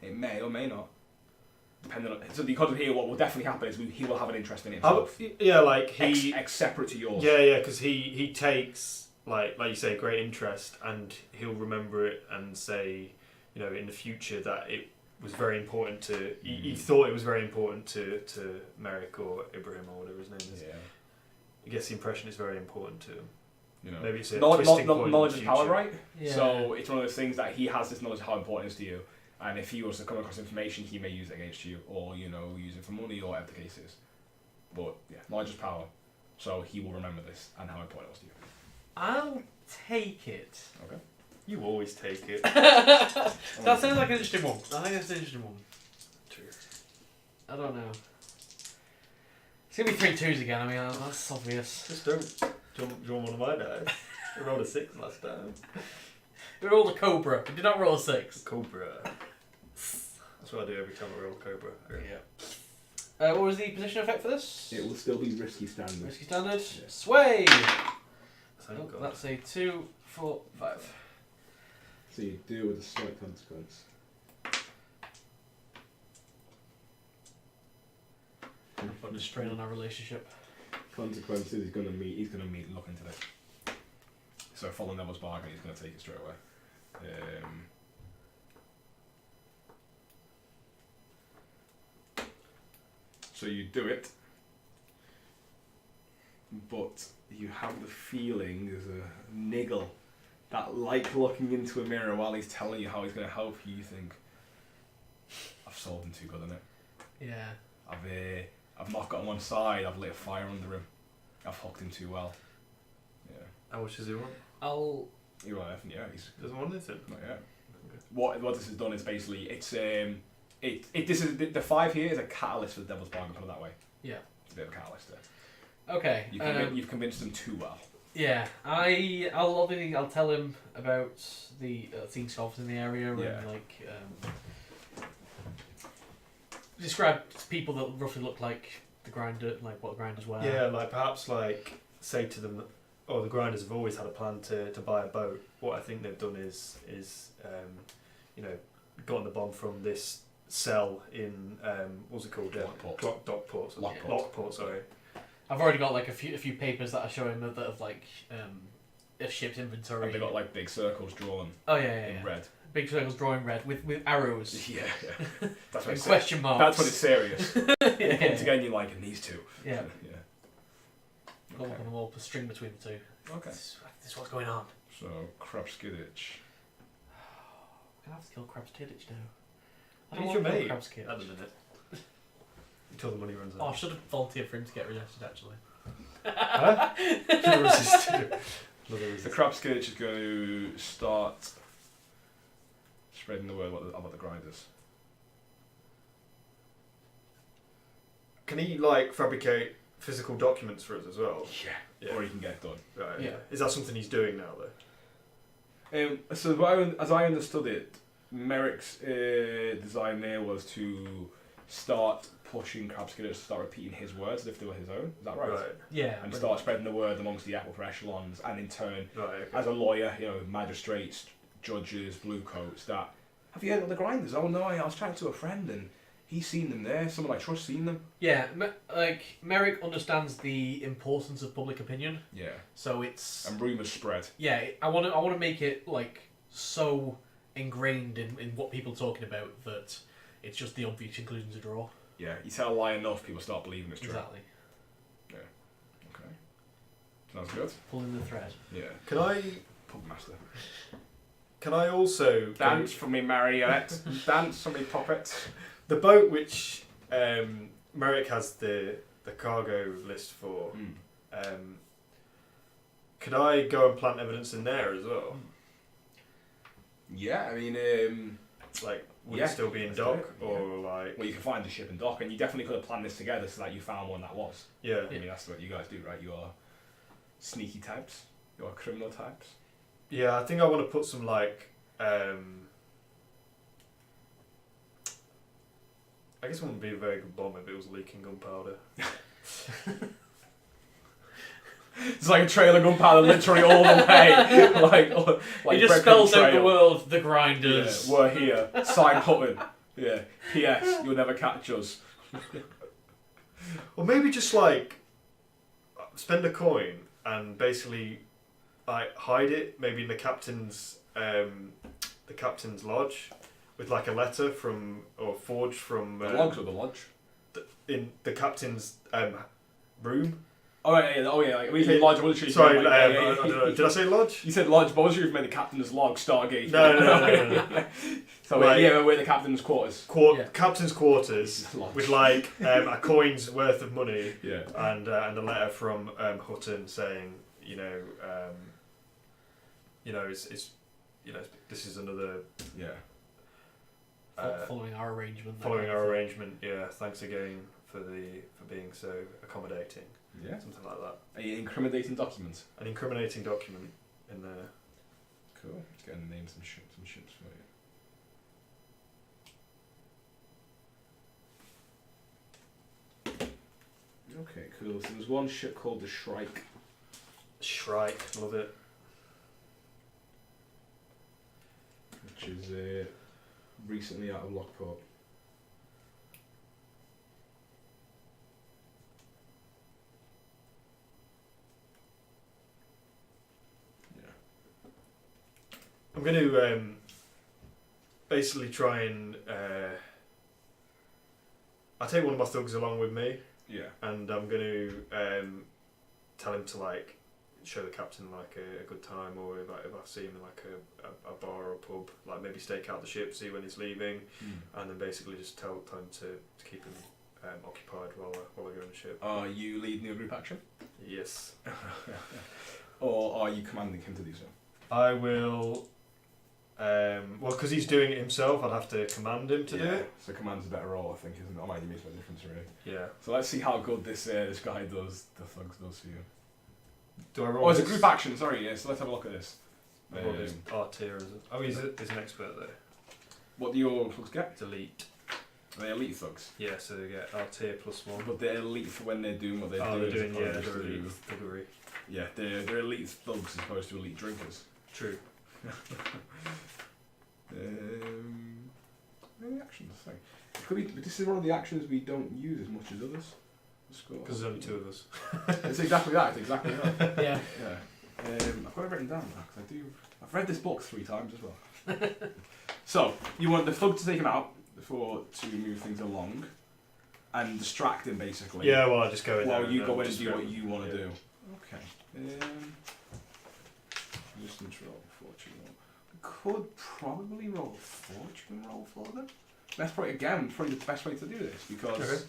depending on, so because of here, what will definitely happen is he will have an interest in it himself. Yeah, like he... separate to yours. Yeah, because he takes, like you say, great interest, and he'll remember it and say, in the future that it was very important to... He thought it was very important to Merrick or Ibrahim or whatever his name is. Yeah. He gets the impression it's very important to him. Maybe it's a knowledge point is power, right? Yeah. So it's one of those things that he has this knowledge of how important it is to you, and if he was to come across information, he may use it against you, or use it for money, or whatever the case is. But yeah, knowledge is power. So he will remember this and how important it was to you. I'll take it. Okay. You always take it. That sounds like an interesting one. I think it's an interesting one. True. I don't know. It's gonna be 3 2s again. I mean, that's obvious. Just don't draw one of my dice. I rolled a 6 last time. We rolled a Cobra. We did not roll a 6. Cobra. That's what I do every time I roll Cobra. Yeah. What was the position effect for this? It will still be risky standard. Risky standard. Yeah. Sway! Thank God. That's a 2, 4, 5. So you deal with a slight consequence. Putting a strain on our relationship. Consequences he's gonna meet look into this. So following Neville's bargain, he's gonna take it straight away. So you do it, but you have the feeling there's a niggle that, like looking into a mirror while he's telling you how he's gonna help you. You think, I've sold him too good, innit? Yeah. I've not got him on side. I've lit a fire under him. I've hooked him too well. Yeah. How much does he want? You want anything? Yeah, he's Doesn't want anything. not yet. What this has done is basically this is the 5 here is a catalyst for the Devil's Bargain. Put it that way. Yeah. It's a bit of a catalyst there. Okay. You've convinced him too well. Yeah. I'll tell him about the scene sculptors in the area Yeah. and describe people that roughly look like the grinder, like what the grinders wear. Yeah, like perhaps say to them that, the grinders have always had a plan to buy a boat. What I think they've done is gotten the bomb from this cell in what's it called? Lockport. Lockport. Sorry. I've already got like a few papers that are showing that of like a ship's inventory. And they got like big circles drawn. Oh yeah. In red. Big circles drawing red with arrows. Yeah. That's when it's question marks. That's when it's serious. Yeah. Once again, you're liking these two. Yeah. Yeah. Got one of them all, a string between the two. Okay. This is what's going on. So Krabskidditch. I'm gonna have to kill Crab's Kidditch now. I He's don't your want to kill mate Crab's Kidditch. at the minute. Until the money runs out. Oh, I should have volunteered for him to get rejected actually. Huh? Should have resisted. The Krabskidditch is going to start spreading the word about the grinders. Can he fabricate physical documents for us as well? Yeah. Or he can get it done. Right. Yeah. Is that something he's doing now though? So as I understood it, Merrick's design there was to start pushing Krabskidditch to start repeating his words as if they were his own. Is that right? Yeah. And start spreading the word amongst the upper echelons, and in turn, Right. Okay. as a lawyer, magistrates, judges, bluecoats, that, have you heard of the grinders? Oh no, I was chatting to a friend and he's seen them there. Someone I trust seen them. Yeah, Merrick understands the importance of public opinion. Yeah. So it's And rumours spread. yeah. I want to make it so ingrained in what people are talking about that it's just the obvious conclusion to draw. Yeah. You tell a lie enough, people start believing it's true. Exactly. Okay. Sounds good. Pulling the thread. Yeah. Can I Pugmaster. also Dance for me, Marionette. Dance for me, puppet. the boat which Merrick has the cargo list for? Could I go and plant evidence in there as well? Yeah, I mean, Would yeah, it still be in let's dock do it, or well, you can find the ship and dock, and you definitely could have planned this together so that you found one that was. yeah. I mean, that's what you guys do, right? You are sneaky types. Your criminal types. Yeah, I think I want to put some like. I guess it wouldn't be a very good bomb if it was leaking gunpowder. It's like a trail of gunpowder literally all the way. like He just spells out the world, the grinders. Yeah, we're here. Sign Hutton. Yeah. P.S. You'll never catch us. Or maybe just like spend a coin and basically like hide it maybe in the captain's lodge with like a letter from or forged from The logs or the lodge? in the captain's room. Oh yeah. Like, we said lodge. I wasn't sure. Sorry, I don't know. Did I say lodge? You said lodge, but I wasn't sure if you meant the captain's log, Stargate. No. So Like- yeah, we're the captain's quarters. Yeah. Captain's quarters Lodge. with like a coin's worth of money Yeah. and a letter from Hutton saying, it's this is another Yeah. Following our arrangement. following our arrangement. Yeah, thanks again for being so accommodating. Yeah. Something like that. A incriminating document. An incriminating document in there. Cool. Let's get a name some ships for you. Okay, cool. So there's one ship called the Shrike. Shrike, love it. Which is recently out of Lockport. I'm going to basically try and I'll take one of my thugs along with me, Yeah. and I'm going to tell him to like show the captain like a good time, or if I see him in like a bar or a pub, like maybe stake out the ship, see when he's leaving, and then basically just tell him to keep him occupied while I go on the ship. Are you leading your group action? Yes. Or are you commanding him to do so? I will. Well, because he's doing it himself, I'd have to command him to do it. So command's a better role, I think, isn't it? That might make a difference, really. Yeah. So let's see how good this guy does, the thugs does for you. Do I roll? Oh, it's a this? group action, sorry, yeah, so let's have a look at this. I roll this R tier, is it? Oh, he's an expert there. What do your thugs get? It's elite. Are they elite thugs? Yeah, so they get R tier +1. But they're elite for when they're doing what they're doing. They're doing, as yeah, opposed they're to- elite thuggery. Yeah, they're elite thugs as opposed to elite drinkers. True. Any actions? Sorry. Could be, but this is one of the actions we don't use as much as others. Because there's only two of us. It's exactly that. It's exactly that. Yeah. Yeah. I've got it written down now because I've read this book 3 times as well. So you want the thug to take him out to move things along, and distract him basically. Yeah, well, I just go in there. While you go in and just do go- what you want to yeah. do. Okay. Just need to roll a fortune roll. We could probably roll a fortune roll for them. That's probably the best way to do this because Okay.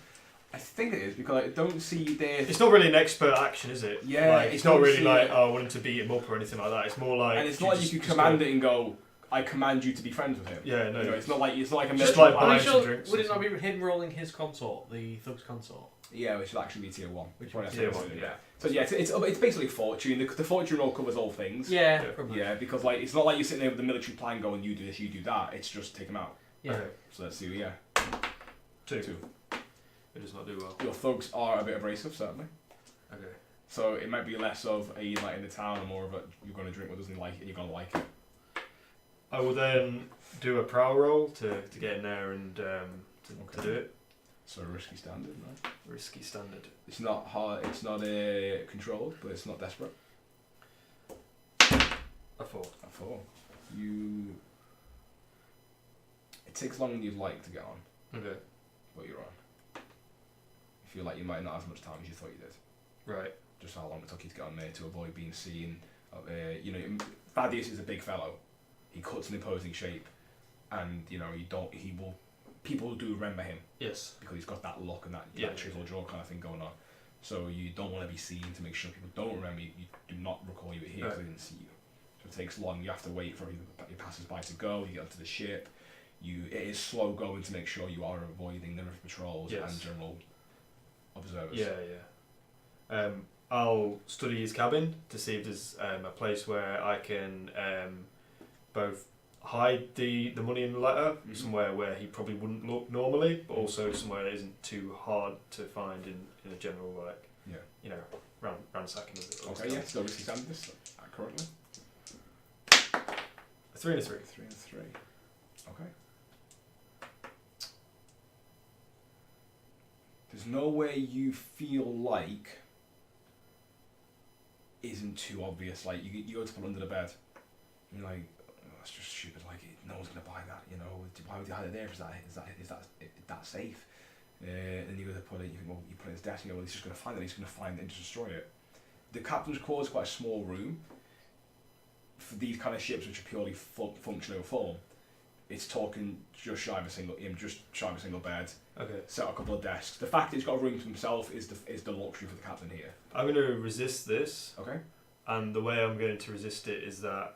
I think it is because I don't see their. It's not really an expert action, is it? Yeah, Like, it's it's not not really see like it. I want him to beat him up or anything like that. It's more like. And it's not like you can command it and go, I command you to be friends with him. Yeah, no. You know, it's not like a Just military like plan. buying Are you some sure, drinks would or it not be him rolling his consort, the thug's consort? Yeah, which should actually be tier 1. Which Tier tier 1, yeah. So yeah, it's basically fortune. The fortune roll covers all things. Yeah, Yeah. probably. Yeah, because like it's not like you're sitting there with the military plan going, you do this, you do that. It's just take them out. Yeah. Okay. So let's see. Yeah, 2. 2. It does not do well. Your thugs are a bit abrasive, certainly. Okay. So it might be less of a like in the town and more of a you're going to drink what doesn't like it and you're going to like it. I will then do a prowl roll to get in there and to do it. So a risky standard, no? Risky standard. It's not hard. It's not controlled, but it's not desperate. A 4. A 4. You. It takes longer than you'd like to get on, Okay. but you're on. You feel like you might not have as much time as you thought you did. Right. Just how long it took you to get on there to avoid being seen. Thadeus is a big fellow. He cuts an imposing shape, and people do remember him Yes. because he's got that look and that Yeah. chisel jaw kind of thing going on. So you don't want to be seen to make sure people don't remember you. You do not recall you were here because they didn't see you. So it takes long. You have to wait for your passers-by to go. You get onto the ship. It is slow going to make sure you are avoiding the river patrols Yes. and general observers. Yeah, yeah. I'll study his cabin to see if there's a place where I can both hide the money in the letter, somewhere where he probably wouldn't look normally, but also somewhere that isn't too hard to find in a general, ransacking of it. Okay, yeah, so risky Sanders currently. 3 and a 3. 3 and 3. Okay. There's nowhere you feel like isn't too obvious. Like you go to put under the bed, and you're like, oh, that's just stupid. Like no one's gonna buy that. Why would you hide it there? Is that safe? And you go to put it. You put it in his desk. And you go, well, he's just gonna find it. He's gonna find it and just destroy it. The captain's quarters is quite a small room. For these kind of ships, which are purely functional form, it's talking just shy of a single bed. Okay. Set up a couple of desks. The fact that he's got a room to himself is the luxury for the captain here. I'm going to resist this. Okay. And the way I'm going to resist it is that,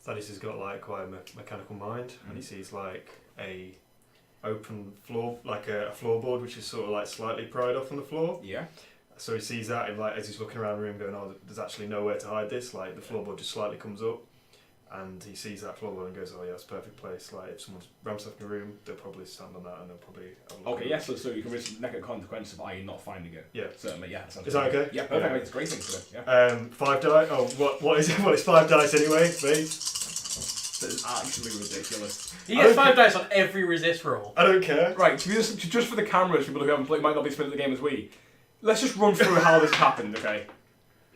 Thadeus has got like quite a mechanical mind, and he sees like a open floor, like a floorboard, which is sort of like slightly pried off on the floor. Yeah. So he sees that, and like as he's looking around the room, going, "Oh, there's actually nowhere to hide this." Like the floorboard just slightly comes up, and he sees that floorboard and goes, "Oh yeah, it's a perfect place. Like if someone's ransacking the room, they'll probably stand on that and they'll probably." Have a look Okay, yes. So you can risk negative consequence of i.e. not finding it. Yeah. Certainly, yeah. Is that okay? Yeah, perfect. Yeah. It's a great thing to do. Yeah. 5 die. Oh, what is it? Well, it's 5 dice anyway, mate. That is actually ridiculous. He gets 5 dice on every resist roll. I don't care. Right, just for the cameras, people who haven't played, might not be spending the game as we. Let's just run through how this happened, okay?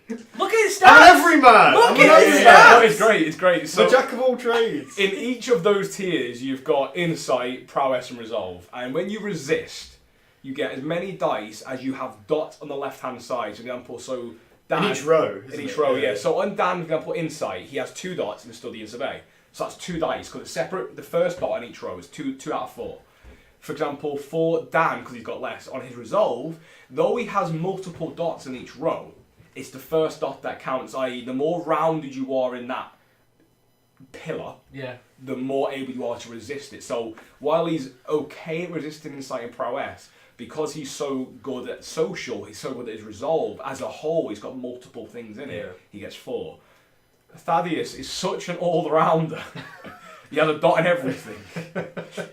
Look at his stats! I'm an everyman! Look I'm at an his everyman! stats! No, it's great, it's great. So, So, jack of all trades. in each of those tiers, you've got insight, prowess, and resolve. And when you resist, you get as many dice as you have dots on the left-hand side. For example, so Dan, in each row. in each row, yeah. So on Dan, for example, insight, he has 2 dots in study and survey. So that's 2 dice because it's separate. The first dot in each row is 2 out of 4. For example, for Dan, because he's got less, on his resolve, though he has multiple dots in each row, it's the first dot that counts, i.e. the more rounded you are in that pillar, the more able you are to resist it. So while he's okay at resisting insight and prowess, because he's so good at social, he's so good at his resolve, as a whole he's got multiple things in it, he gets 4. Thaddeus is such an all-rounder. He has a dot in everything.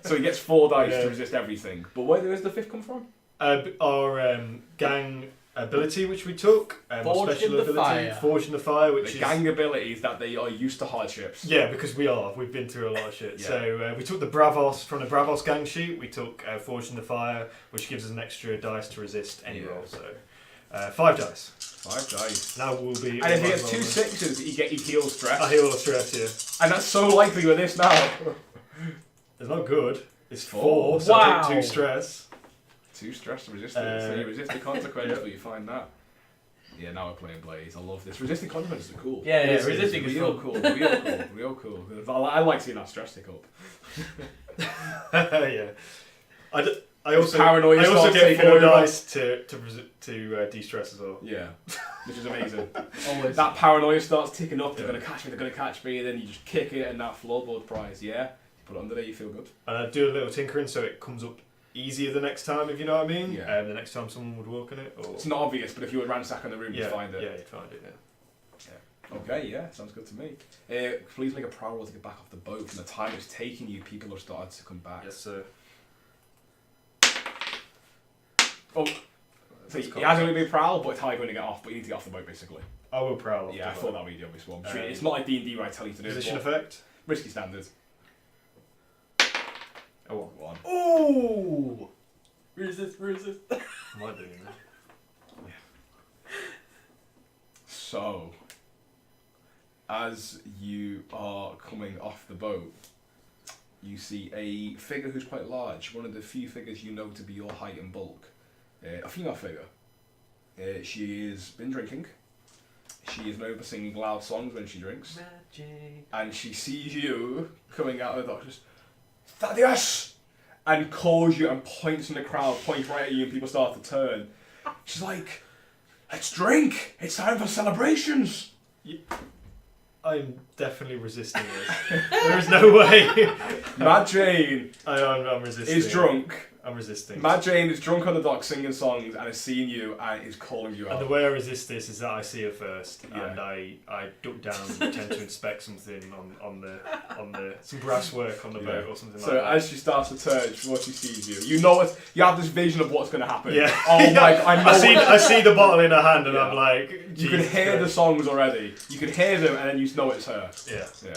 So he gets 4 dice to resist everything. But where does the 5th come from? Our gang ability, which we took. Forged special in the ability, Fire. Forged in the Fire, which The is... gang abilities that they are used to hardships. Yeah, because we've been through a lot of shit. Yeah. So we took the Bravos, from the Bravos gang sheet, we took Forged in the Fire, which gives us an extra dice to resist any roll. So 5 dice. 5 dice. Now we'll be... And if he gets 2 6s, he heals stress. I heal all stress, yeah. And that's so likely with this now. It's not good. It's 4, so Wow. I take 2 stress. 2 stress to resist it. So you resist the consequence, but you find that. Yeah, now we're playing Blaze. I love this. Resisting consequences are cool. Yeah, It's resisting is real fun. cool. Real cool. I like seeing that stress tick up. Yeah. I also Paranoia starts get taking 4 over. dice to de-stress as well. Yeah, which is amazing. Always. That paranoia starts ticking up. They're gonna catch me. And then you just kick it, and that floorboard prize. Yeah, put it under there. You feel good. And I do a little tinkering so it comes up easier the next time, if you know what I mean. Yeah. The next time someone would walk on it. Or... It's not obvious, but if you were ransacking the room, you'd find it. Yeah, you'd find it. Yeah. Okay, yeah, sounds good to me. Please make a prowl roll to get back off the boat. From the time it's taking you, people have started to come back. Yes, sir. Oh, so he has only been prowl, but it's how you're going to get off. But you need to get off the boat, basically. I will prowl. Yeah, I thought that would be the obvious one. Um, It's not like D&D where I tell you to do it. Position but effect. risky standards. Oh, 1. Ooh! Resist. am I doing that? So, as you are coming off the boat, you see a figure who's quite large, one of the few figures you know to be your height and bulk. A female figure. She has been drinking. She is known for singing loud songs when she drinks. Magic. And she sees you coming out of the doctor's, Thadeus! And calls you and points in the crowd, points right at you, and people start to turn. She's like, let's drink! It's time for celebrations! I'm definitely resisting this. There is no way. Mad Jane I'm resisting. is drunk I'm resisting. Matt Jane is drunk on the dock singing songs and is seeing you and is calling you out. And the way I resist this is that I see her first, Yeah. and I duck down and pretend to inspect something on the some brass work on the boat or something So like that. as she starts to turn, before she sees you, you know it. You have this vision of what's going to happen. Yeah. Oh my! I know. I see the bottle in her hand, and I'm like, You can hear the songs already. You can hear them, and then you know it's her. Yeah. Yeah.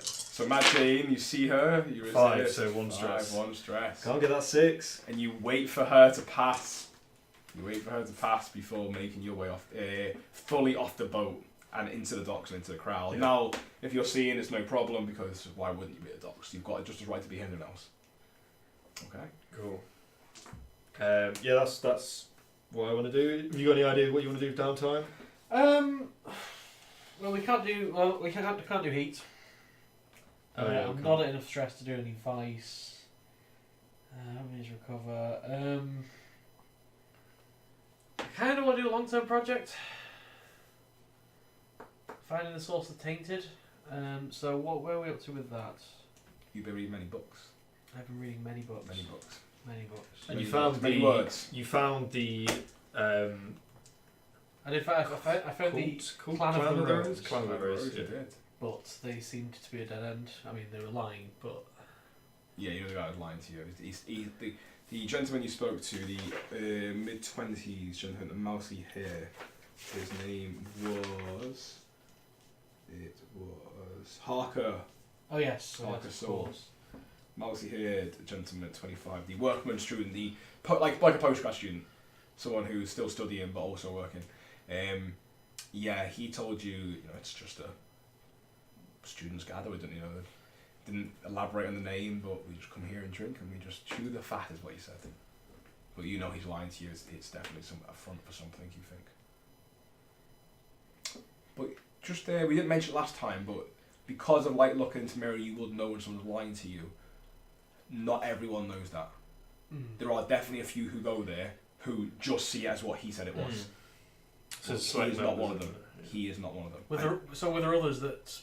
So Matt Jane, you see her. You resist. 5, so 1 stress. 1 stress. Can't get that 6. And you wait for her to pass. You wait for her to pass before making your way off, fully off the boat and into the docks and into the crowd. Yeah. Now, if you're seeing, it's no problem because why wouldn't you be at the docks? You've got just as right to be anyone else. Okay. Cool. Yeah, that's what I want to do. Have you got any idea what you want to do with downtime? Well, we can't do heat. Oh, yeah, I'm okay. not at enough stress to do any vice. How many to recover? I kind of want to do a long-term project. Finding the source of tainted. So where are we up to with that? You've been reading many books. I've been reading many books. Many books. Many books. And Many you found words. Many the words. you found the And in fact, I found the Clan of the Rose. Clan of the Rose. You Yeah. did. but they seemed to be a dead end. I mean, they were lying, but Yeah, you know the guy was lying to you. The gentleman you spoke to, the mid-20s gentleman, the mousy hair, his name was... It was Harper. oh yes, Harker of Saw. course. Mousy-haired gentleman at 25, the workman student, like a postgrad student, someone who's still studying but also working. Yeah, he told you, it's just a students gather. We didn't elaborate on the name, but we just come here and drink and we just chew the fat, is what he said. But he's lying to you. It's definitely a front for something, you think. But just we didn't mention it last time, but because of like looking into mirror, you would know when someone's lying to you. Not everyone knows that. There are definitely a few who go there who just see it as what he said it was. So it's he is not one of them. Yeah. He is not one of them. Were there others that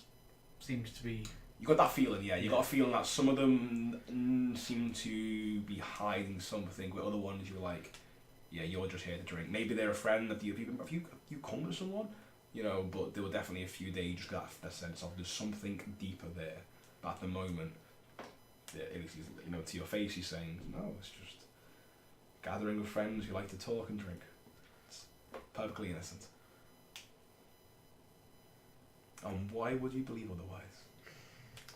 seemed to be? You got that feeling, yeah. You got a feeling that some of them seem to be hiding something, with other ones you're like, yeah, you're just here to drink. Maybe they're a friend of the other people. Have you come with someone? But there were definitely a few that you just got that sense of there's something deeper there. But at the moment, at least to your face, he's saying, no, it's just gathering with friends who like to talk and drink. It's perfectly innocent. And why would you believe otherwise?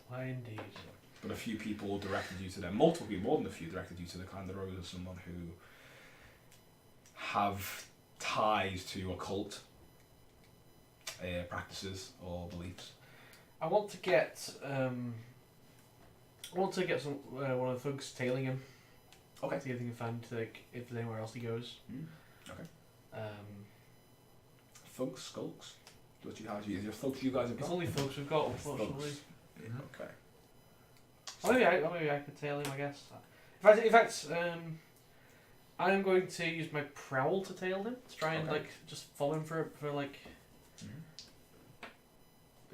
Why indeed. But a few people directed you to them. Multiple people, more than a few, directed you to the Clan of the Rose as someone who have ties to occult practices or beliefs. I want to get some one of the thugs tailing him. Okay. See if they can find if there's anywhere else he goes. Okay. Um, Thugs, skulks. What do you have? Is your thugs you guys have it's got? only thugs we've got, unfortunately. Yeah, okay. Maybe I could tail him, I guess. In fact, I'm going to use my prowl to tail him. To try and just follow him for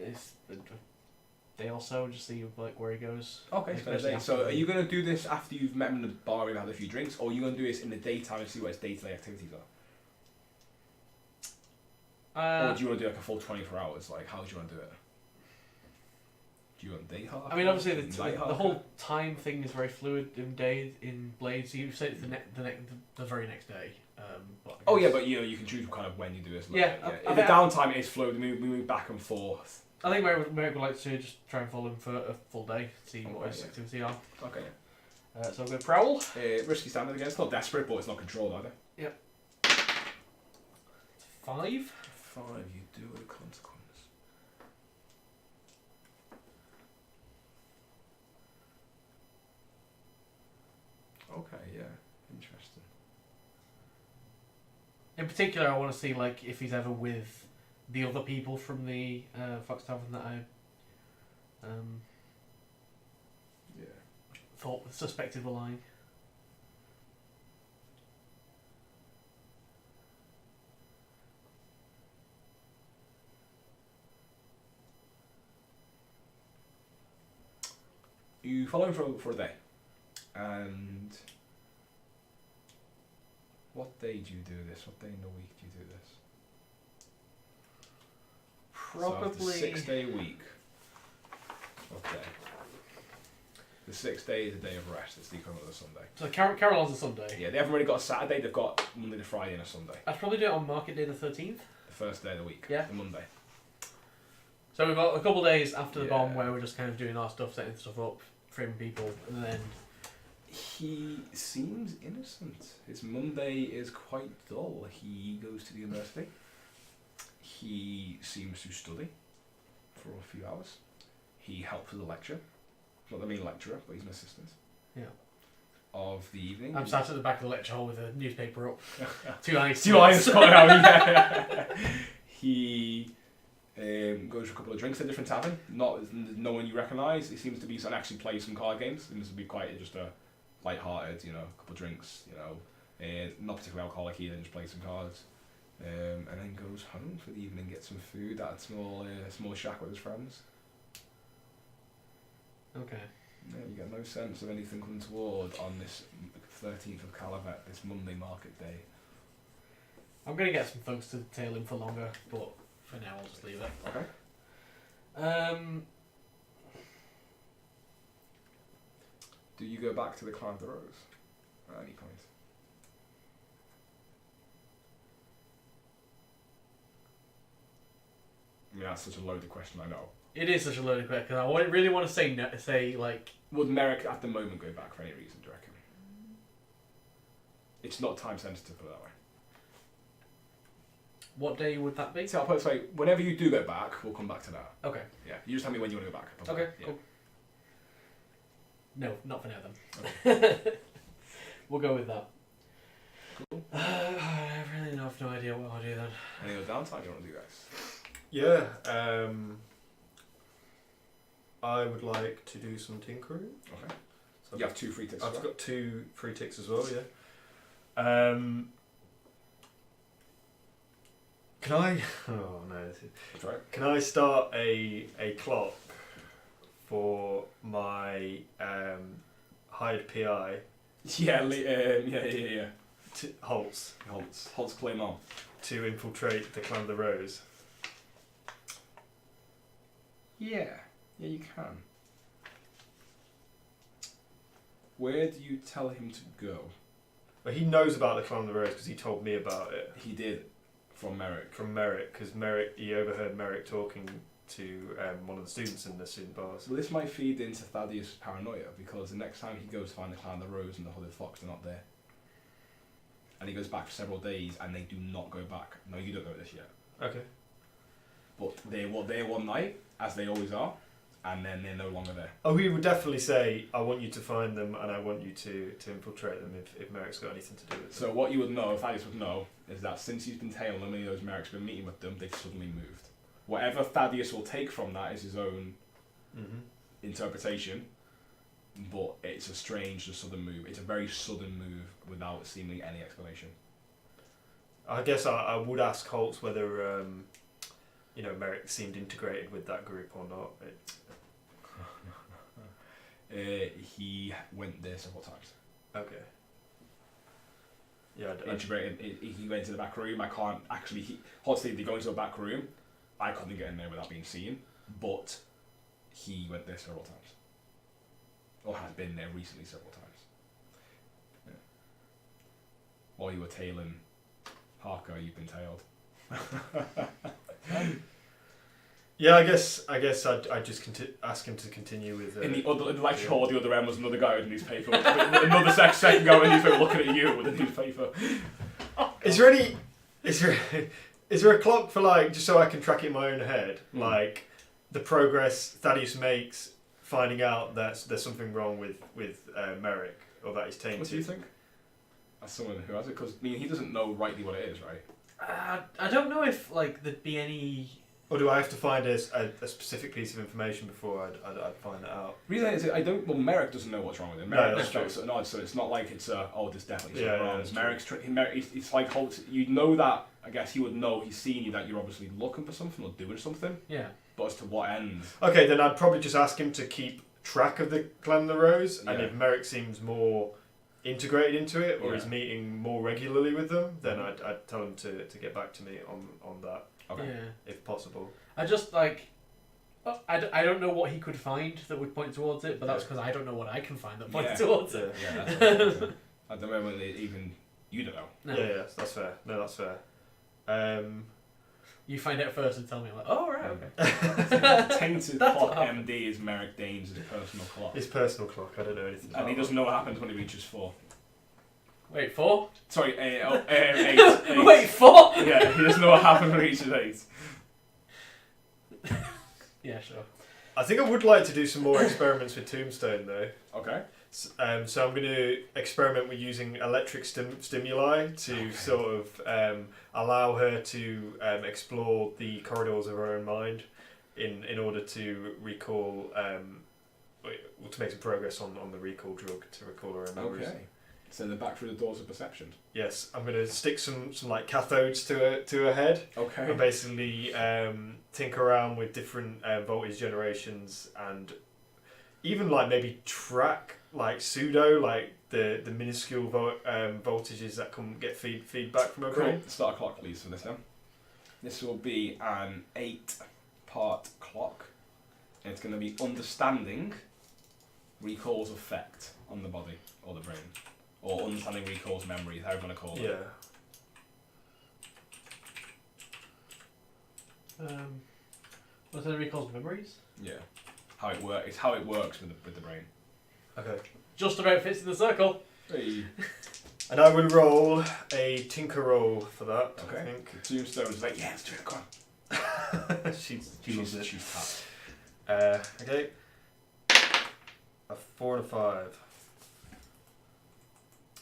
it's a day or so, just see where he goes. Okay, Especially after so are you going to do this after you've met him in the bar and had a few drinks, or are you going to do this in the daytime and see what his day-to-day activities are? Or do you want to do like a full 24 hours? Like, how do you want to do it? Do you want day half? I mean, obviously the whole time thing is very fluid in Blades. You say it's the very next day. But you can choose kind of when you do this. Yeah, If the downtime is fluid, we move back and forth. I think Merrick would like to just try and follow him for a full day, see what his activity are. Okay. So I'm going to prowl. Risky standard again. It's not desperate, but it's not controlled either. Yep. 5. 5. You do a consequence. Okay. Yeah. Interesting. In particular, I want to see if he's ever with the other people from the Fox Tavern that I thought suspected were lying. You follow him for a day, and What day do you do this? What day in the week do you do this? Probably. So 6 day week. What day? The 6th day is a day of rest. It's the equivalent of a Sunday. So Caroline's a Sunday. Yeah, they haven't really got a Saturday. They've got Monday to Friday and a Sunday. I'd probably do it on Market Day the 13th. The first day of the week. Yeah. The Monday. So we've got a couple of days after the Yeah. bomb where we're just kind of doing our stuff, setting stuff up, framing people, and then... He seems innocent. His Monday is quite dull. He goes to the university. He seems to study for a few hours. He helps with the lecture. Not the main lecturer, but he's an assistant. Yeah. Of the evening. I'm sat at the back of the lecture hall with a newspaper up. Two eyes. Two eyes coming out. Yeah. He goes for a couple of drinks at a different tavern. No one you recognise. He seems to be actually play some card games. Seems to be quite just a light-hearted, a couple of drinks, not particularly alcoholic either. Just play some cards, and then goes home for the evening, get some food at a small shack with his friends. Okay. Yeah, you get no sense of anything untoward on this 13th of Calavet, this Monday market day. I'm going to get some folks to tail him for longer, but for now I'll just leave it. Okay. Do you go back to the Clan of the Rose at any point? I mean, that's such a loaded question, I know. It is such a loaded question, because I wouldn't really want to say like... Would Merrick at the moment go back for any reason, do you reckon? It's not time sensitive, put it that way. What day would that be? So I'll put it this way, whenever you do go back, we'll come back to that. Okay. Yeah, you just tell me when you want to go back. Okay, yeah. cool. No, not for now Okay. then. We'll go with that. Cool. I really have no idea what I'll do then. Any other downtime you want to do, guys? Yeah. I would like to do some tinkering. Okay. So You have 2 free ticks. I've got 2 free ticks as well. Yeah. Can I? Oh no. That's right. Can I start a clock for my hired PI? Yeah, yeah. Holtz Holtz claim on. to infiltrate the Clan of the Rose. Yeah, you can. Where do you tell him to go? But he knows about the Clan of the Rose because he told me about it He did, from Merrick. from Merrick. Because he overheard Merrick talking to one of the students in the student bars. Well, this might feed into Thadeus' paranoia, because the next time he goes to find the Clan of the Rose and the Hooded Fox, they're not there. And he goes back for several days, and they do not go back. No, you don't know this yet. Okay. But they're there one night, as they always are, and then they're no longer there. Oh, he would definitely say, I want you to find them and I want you to infiltrate them if Merrick's got anything to do with it. So what you would know, Thaddeus would know, is that since he's been tailing them and he knows Merrick's been meeting with them, they've suddenly moved. Whatever Thaddeus will take from that is his own interpretation, but it's a strange, sudden move. It's a very sudden move without seemingly any explanation. I guess I would ask Holtz whether Merrick seemed integrated with that group or not. He went there several times. Okay. Yeah, Integrated. He went to the back room. I can't actually. Holtz said they go into a back room. I couldn't get in there without being seen, but he went there several times. Or has been there recently several times. Yeah. While you were tailing Harker, you've been tailed. Yeah, I guess I'd just ask him to continue with. In the lecture hall, the other end was another guy with a newspaper. Another second guy with a newspaper looking at you with a newspaper. Is there a clock for just so I can track it in my own head, like the progress Thadeus makes, finding out that there's something wrong with Merrick or that he's tainted? What do you think? As someone who has it, because he doesn't know rightly what it is, right? I don't know if there'd be any. Or do I have to find a specific piece of information before I'd find that out? Really, I don't. Well, Merrick doesn't know what's wrong with him. Merrick just felt sort of odd, so it's not like it's there's definitely something wrong. Merrick's it's like Holtz. You know that. I guess he would know. He's seen you that you're obviously looking for something or doing something. Yeah. But as to what end? Okay, then I'd probably just ask him to keep track of the Clan of the Rose, and if Merrick seems more integrated into it or Yeah. is meeting more regularly with them, then I'd tell him to get back to me on that Okay. Yeah. if possible. I just like. I don't know what he could find that would point towards it, but that's Yeah. because I don't know what I can find that points Yeah. towards Yeah, it. Yeah, that's what I'm thinking. At the moment, even you don't know. No. yeah, that's fair. No, that's fair. You find out first and tell me, like, oh, right, okay. Tainted That's Clock what happened. MD is Merrick Daines' personal clock. His personal clock. I don't know anything. And about he that. doesn't know what happens when he reaches 4. Wait, 4? Sorry, 8. Wait, 4? Yeah, he doesn't know what happens when he reaches 8. Yeah, sure. I think I would like to do some more experiments with Tombstone though. Okay. So I'm going to experiment with using electric stimuli to sort of allow her to explore the corridors of her own mind in order to recall, to make some progress on the recall drug to recall her own memories. Okay. Send it back through the doors of perception. Yes, I'm going to stick some like cathodes to her head. Okay. And basically tinker around with different voltage generations and even like maybe track like pseudo like the minuscule voltages that get feedback from her Cool. brain. Start a clock, please, for this then. This will be an 8-part clock. And it's going to be understanding recalls effect on the body or the brain. Or understanding recalls memories, however you want to call it. Yeah. What's the recalls memories? Yeah. How it works. It's how it works with the brain. Okay. Just about fits in the circle. Hey. And I will roll a tinker roll for that. Okay. I think. The tombstone's like, yeah, let's do it, come on. She's okay. A 4 and a 5.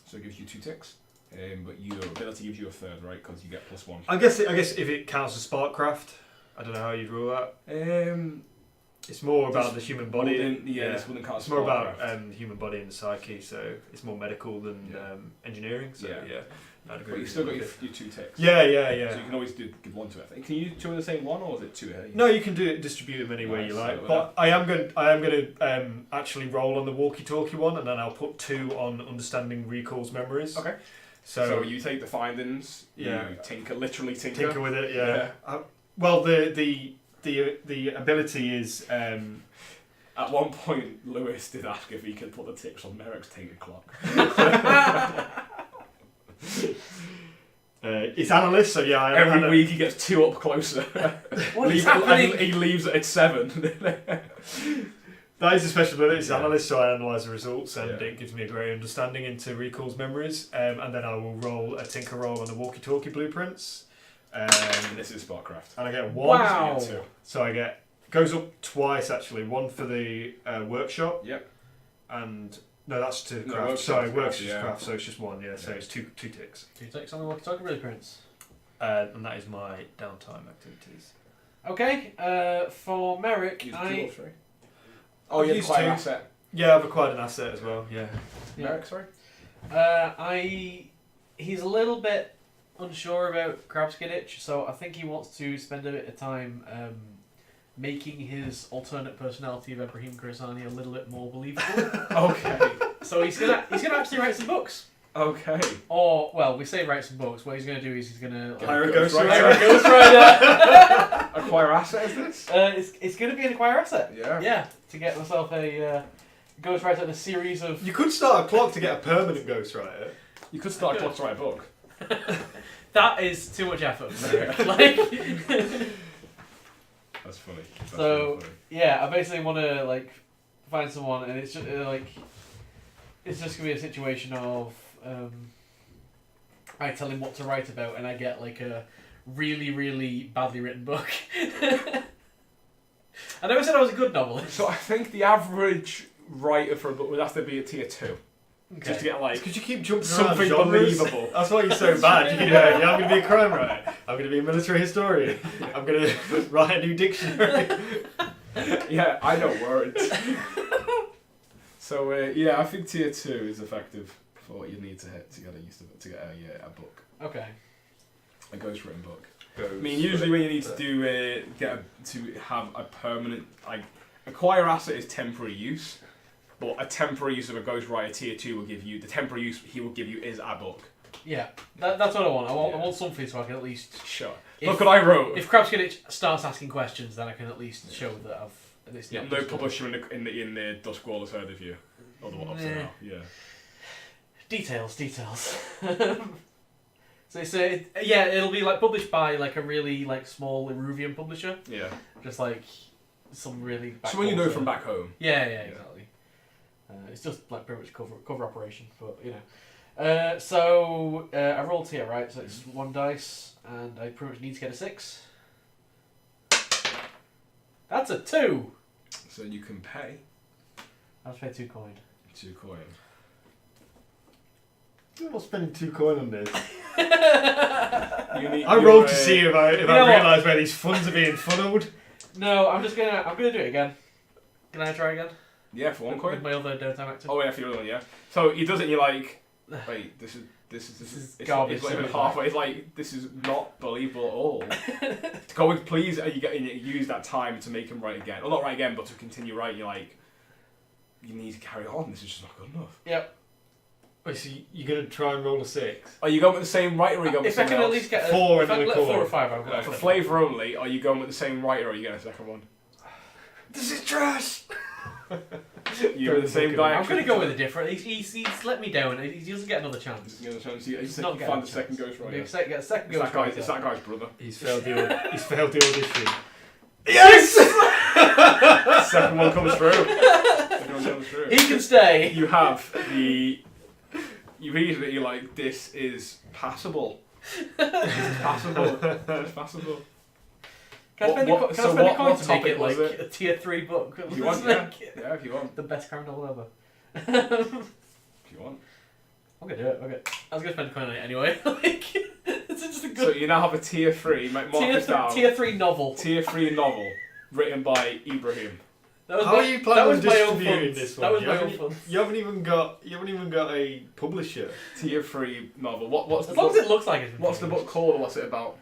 So it gives you 2 ticks. But your ability gives you a third, right? Because you get +1. I guess if it counts as sparkcraft, I don't know how you'd rule that. It's more about the human body. This wouldn't count as It's more about Sparkcraft. the human body and the psyche, so it's more medical than engineering. So Yeah. I'd agree. But you with still you got a your bit. 2 ticks. Yeah. So you can always give 1 to it. Can you do the same one, or is it 2 here? No, you can distribute them any way Nice, you like. so, But I am going to actually roll on the walkie-talkie one, and then I'll put 2 on understanding recalls memories. Okay. So you take the findings. Yeah. You literally tinker. tinker with it. Yeah. Well, the ability is. At one point, Lewis did ask if he could put the ticks on Merrick's tinker clock. It's analyst, so yeah. Every week he gets 2 up closer. What is happening? And he leaves it at 7. That is a special ability. It's analyst, so I analyse the results, and Yeah. it gives me a great understanding into recalls memories. And then I will roll a tinker roll on the walkie-talkie blueprints. This is Sparkcraft. And I get 1. Wow. So you get 2. So I get goes up twice actually. 1 for the workshop. Yep. And no, that's to No, craft. workshop's Sorry, craft, workshop's yeah. craft. So it's just 1. Yeah. So Yeah. it's two ticks. 2 ticks on the walkie-talkie blueprints. And that is my downtime activities. Okay, for Merrick, Use 2 I... or 3. Oh, I've you used quite an 2. asset. Yeah, I've acquired an asset as well. Yeah. Merrick, sorry. He's a little bit unsure about Krabskiditch, so I think he wants to spend a bit of time making his alternate personality of Ibrahim Khorassani a little bit more believable. Okay. So he's gonna actually write some books. Okay. Or, well, we say write some books. What he's gonna do is he's gonna Hire a Ghostwriter. hire a ghostwriter. Acquire asset is this? It's gonna be an acquire asset. Yeah. Yeah, to get myself a ghostwriter and a series of. You could start a clock to get a permanent ghostwriter. You could start a clock to write a book. That is too much effort. Like. That's funny. That's So- really funny. Yeah, I basically want to like find someone, and it's just it's just gonna be a situation of I tell him what to write about, and I get like a really, really badly written book. I never said I was a good novelist. So I think the average writer for a book would have to be a tier 2. Okay. Just to get like Because you keep jumping something around genres. believable. That's why you're so bad. Yeah, I'm going to be a crime writer. I'm going to be a military historian. I'm going to write a new dictionary. Yeah, I know words. So yeah, I think tier 2 is effective for what you need to hit to get a book, Okay. a ghostwritten book. I mean, usually when you need to do have a permanent acquire asset is temporary use, But a temporary use of a ghostwriter tier 2 will give you the temporary use he will give you is a book. Yeah, that's what I want. I want something so I can at least. Sure. Look what I wrote. If Krabskidich starts asking questions, then I can at least show that I've. It's Yeah, not no just publisher in the Doskvol has heard of you. Or the up to now. Yeah. Details. So it's it'll be like published by like a really like small Eruvian publisher. Yeah. Just like some really. Someone you know from back home. Yeah, exactly. It's just like pretty much cover operation, but you know. So I rolled here, right? So it's 1 dice, and I pretty much need to get a 6. That's a 2. So you can pay. I'll pay 2 coin. 2 coin. I'm not spending 2 coin on this. I I rolled to see if I realise where these funds are being funneled. No, I'm gonna do it again. Can I try again? Yeah, for 1 coin. With my other downtime active. Oh yeah, for the other one, yeah. So he does it, and you're like, wait, this is garbage. It's not even halfway. It's like this is not believable at all. To go with, please, you use that time to make him write again, or not write again, but to continue writing. You're like, you need to carry on. This is just not good enough. Yep. Wait, so you're gonna try and roll a 6? Are you going with the same writer, or are you going with If I can someone at else? least get 4 if I and can a get 4 coin. or 5, I'll go For flavour only, are you going with the same writer, or are you getting a second one? This is trash. You're with the same guy. I'm gonna go with a different. He's let me down. He doesn't get another chance. You know, he's not not getting find a the second chance. ghostwriter. Get a second It's ghost. that guy's brother. He's failed the audition. Yes! Second one comes through. Second one comes through. He can stay. You have the. You read it, you're like, this is passable. It's passable. It's passable. Can I spend What- a so coin what to make topic it like was it? a tier 3 book? If you want, yeah. Yeah, if you want. The best current novel ever. If you want. I'm gonna do it. Okay. I was gonna spend a coin on it anyway. Like, it's just a So good you now have a tier 3, mark this down. tier 3 novel. Tier 3 novel written by Ibrahim. That was How my, are you planning that on was my own distributing funds. this That one? was You my haven't own e- funds. You haven't even got a publisher. Tier 3 novel. What's the As long book? as it looks like it's. What's the book called, or what's it about?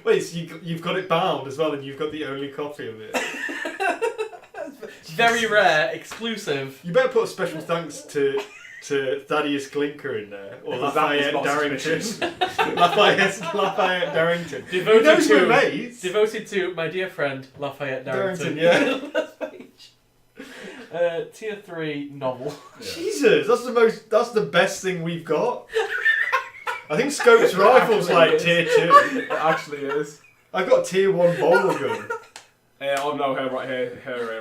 Wait, so you've got it bound as well, and you've got the only copy of it. Very rare, exclusive. You better put a special thanks to Thaddeus Clinker in there, or Lafayette Darrington. Lafayette Darrington. Devoted You know to- we're mates. Devoted to my dear friend Lafayette Darrington. Yeah. Tier 3 novel. Yeah. Jesus, that's the best thing we've got. I think Scope's rifle's like Actually, tier 2. It actually is. I've got tier 1 bowler gun. Oh no, her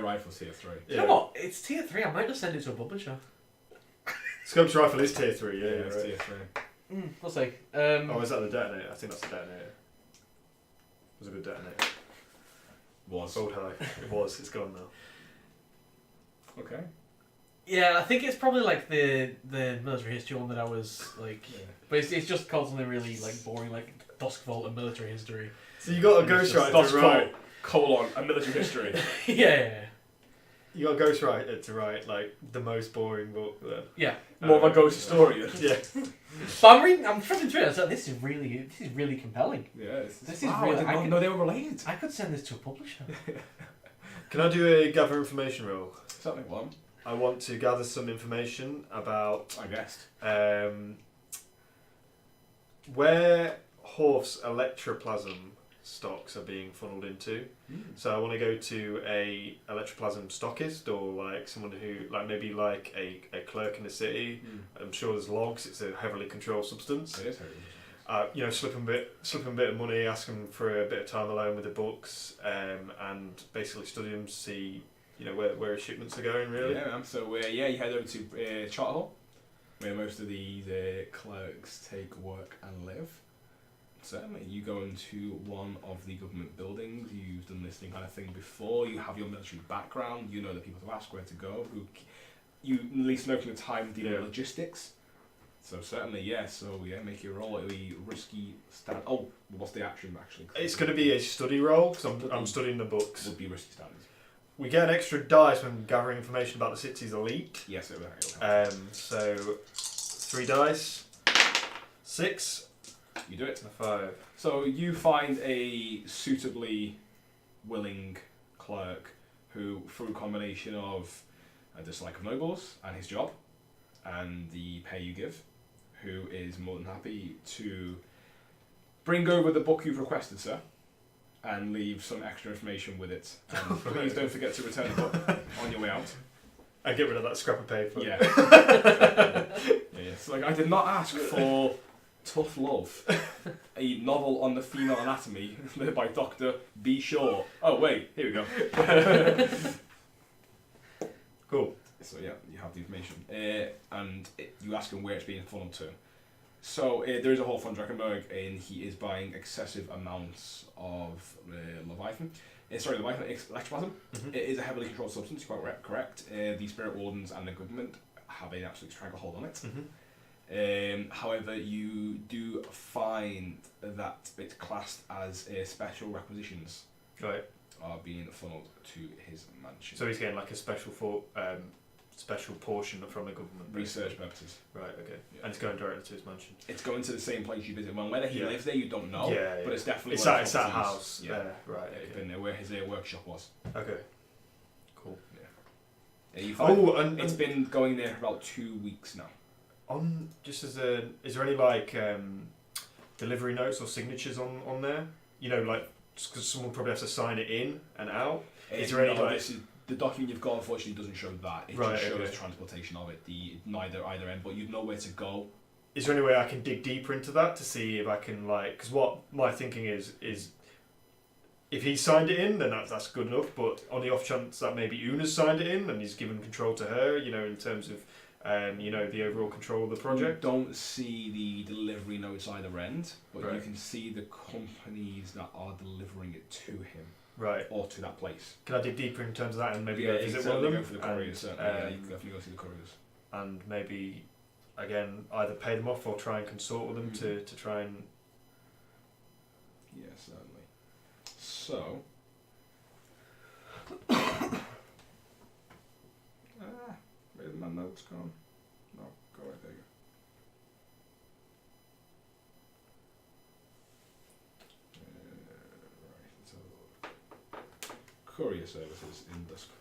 rifle's tier 3. You know what? It's tier 3. I might just send it to a publisher. Scope's rifle is tier 3, yeah, it's right. tier 3. We'll see. Oh, is that the detonator? I think that's the detonator. It was a good detonator. Was. Old high. It was. It's gone now. Okay. Yeah, I think it's probably like the military history one that I was like, but it's just called something really like boring, like Doskvol and military history. So you got a ghostwriter to write. Doskvol, a military history. Yeah. You got a ghostwriter to write like the most boring book. Then. Yeah. More of a ghost historian. Yeah. But I'm flipping through it. I was like, this is really compelling. Yeah. This is wow, really. I did not know they were related. I could send this to a publisher. Can I do a gather information roll? Something one. I want to gather some information about I guessed. where horse electroplasm stocks are being funneled into. So I want to go to a electroplasm stockist, or like someone who like maybe like a clerk in the city. I'm sure there's logs. It's a heavily controlled substance. It is. Slip them a bit of money, ask them for a bit of time alone with the books, and basically study them to see where his shipments are going really. Yeah, man. So you head over to Charter Hall, where most of these clerks take work and live. Certainly, you go into one of the government buildings. You've done this kind of thing before. You have your military background. You know the people to ask, where to go. You at least know from the time dealing with logistics. So certainly, make your roll. It'll be risky stand. Oh, what's the action actually? It's going to be a study roll because I'm studying the books. Would be risky standards. We get an extra dice when gathering information about the city's elite. Yes, it will. So 3 dice, 6. You do it. And a 5. So you find a suitably willing clerk who, through a combination of a dislike of nobles and his job and the pay you give, who is more than happy to bring over the book you've requested, sir, and leave some extra information with it. And please don't forget to return the book on your way out. And get rid of that scrap of paper. Yeah. Yes. Like, I did not ask for Tough Love, a novel on the female anatomy by Dr. B. Shaw. Oh, wait, here we go. Cool. So, yeah, you have the information. And you ask him where it's being funneled to. So, there is a hole from Drakkenberg, and he is buying excessive amounts of Leviathan. Leviathan ectoplasm. Mm-hmm. It is a heavily controlled substance, you're quite correct. The Spirit Wardens and the government have an absolute stranglehold on it. Mm-hmm. However, you do find that it's classed as special requisitions Right. are being funneled to his mansion. So he's getting like a special portion from the government. Research purposes. Right, okay. Yeah. And it's going directly to his mansion. It's going to the same place you visit. Well, whether he Yeah. lives there, you don't know. Yeah, But it's definitely It's one of that, his it's that properties. house Yeah. there. Right, It's okay. been there where his workshop was. Okay. Cool. Yeah, you find And it's been going there for about 2 weeks now. is there any like delivery notes or signatures on there? You know, like, because someone probably has to sign it in and out. Is there any, like- the document you've got unfortunately doesn't show that. It Right, just shows okay. transportation of it. Either end, but you'd know where to go. Is there any way I can dig deeper into that to see if I can, like, because what my thinking is if he signed it in, then that's good enough. But on the off chance that maybe Una's signed it in and he's given control to her, you know, in terms of the overall control of the project. You don't see the delivery notes either end, but you Right. can see the companies that are delivering it to him Right. or to that place. Can I dig deeper in terms of that and maybe Yeah, go you visit can one of certainly them? go for the couriers. And, Certainly, yeah, you can definitely go see the couriers. and maybe again either pay them off or try and consult with them to try and. Yeah, certainly. So. Where's my notes gone? No, go right there. Right, so courier services in Doskvol.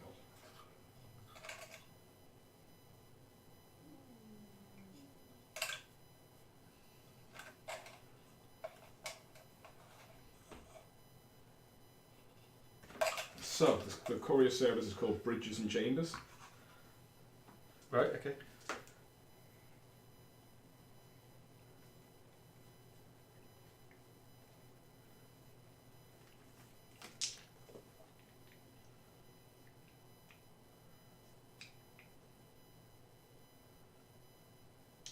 So the courier service is called Bridges and Chambers. Right. Okay.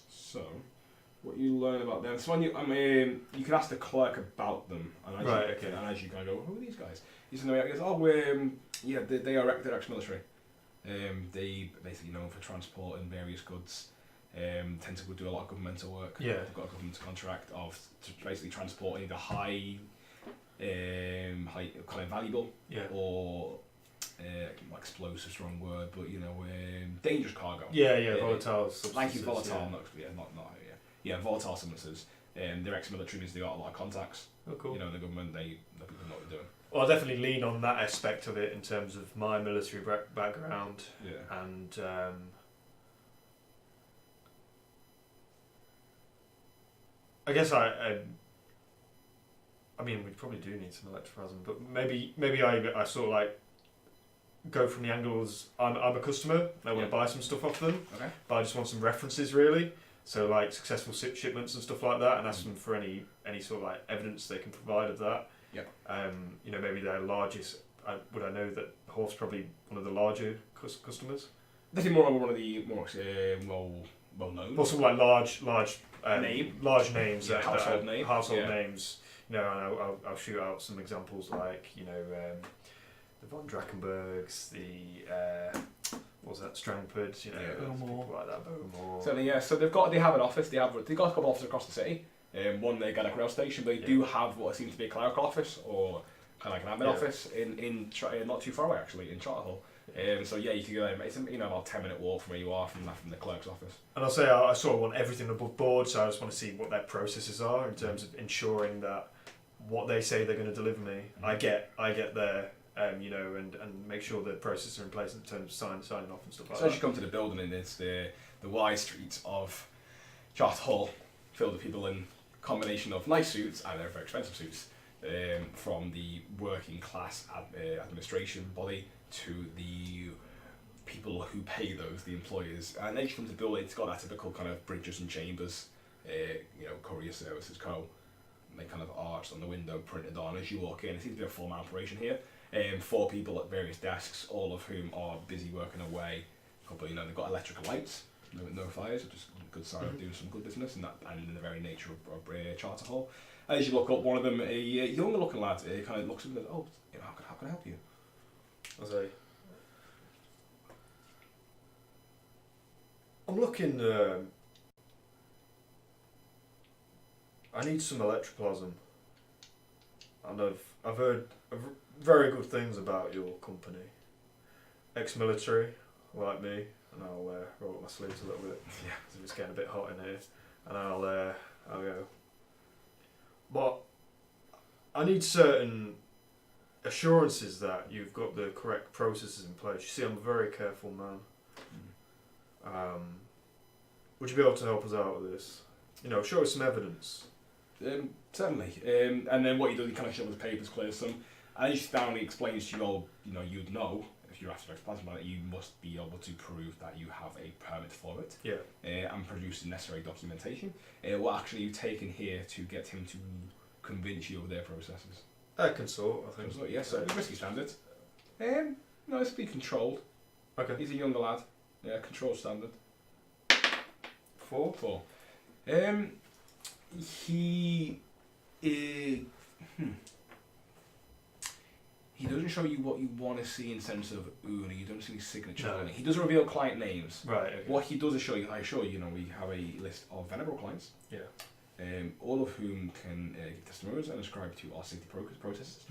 So, what you learn about them. So when you can ask the clerk about them, and as Right, you, okay. and as you kind of go, who are these guys? You say, no, he goes, they are they're ex-military. They basically known for transporting various goods. Tend to do a lot of governmental work. Yeah. They've got a government contract of basically transporting either high kind of valuable Yeah. or explosive, strong word, but dangerous cargo. Yeah. Volatile substances. Like you, volatile, Yeah. volatile substances. They're ex-military means they got a lot of contacts. Oh, cool. The government, the people know what they're doing. Well, I'll definitely lean on that aspect of it in terms of my military background Yeah. and. I guess I mean, we probably do need some electroplasm, but maybe I sort of like go from the angles I'm a customer and I want to buy some stuff off them, Okay. but I just want some references really. So like successful shipments and stuff like that, and ask them for any sort of like evidence they can provide of that. Yep. Maybe their largest. Would I know that Horse probably one of the larger customers? Definitely more one of the more well known. Well, some like large Name. large names, Yeah, household name. household Yeah. names. And I'll shoot out some examples like the Von Drachenbergs, the what was that, Strangford, Bowmore. people like that, Bowmore. Certainly, yeah. So they have an office. They've got a couple of offices across the city. One they got a rail station, but they do have what seems to be a clerical office or kind of like an admin office in not too far away actually in Charterhull. So yeah, you can go there. It's about 10-minute walk from where you are from the clerk's office. And I'll say I sort of want everything above board, so I just want to see what their processes are in terms of ensuring that what they say they're going to deliver me, I get their and make sure the processes are in place in terms of signing off and stuff like So that. as you come to the building, and it's the wide streets of Charter Hall, filled with people in combination of nice suits and very expensive suits, from the working class administration body to the people who pay those, the employers. And then you come to the building, it's got that typical kind of bridges and chambers, courier services co. Like kind of arch on the window printed on as you walk in. It seems to be a full-on operation here. 4 people at various desks, all of whom are busy working away. A couple, they've got electrical lights, no fires, which is a good sign of doing some good business, and in the very nature of Charter Hall. As you look up, one of them, a younger-looking lad, kind of looks at him and goes, "Oh, how can I help you?" I say, I'm looking. I need some electroplasm, and I've heard very good things about your company. Ex-military, like me, and I'll roll up my sleeves a little bit. Yeah. Because it's getting a bit hot in here, and I'll go. But I need certain assurances that you've got the correct processes in place. You see, I'm a very careful man. Would you be able to help us out with this? Show us some evidence. Certainly. And then what you do, you kind of show the papers, clear some, and he down and explains to you all, you'd know, if you're after plasma, that you must be able to prove that you have a permit for it. Yeah. And produce the necessary documentation. What action are you taking here to get him to convince you of their processes? Consort, I think. So, yes, so risky standard. No, it's be controlled. Okay. He's a younger lad. Yeah, controlled standard. 4. 4. He doesn't show you what you want to see in sense of you don't see his signature on it. He doesn't reveal client names. Right. Okay. What he does is show you, we have a list of venerable clients. Yeah. All of whom can give testimonials and ascribe to our safety processes.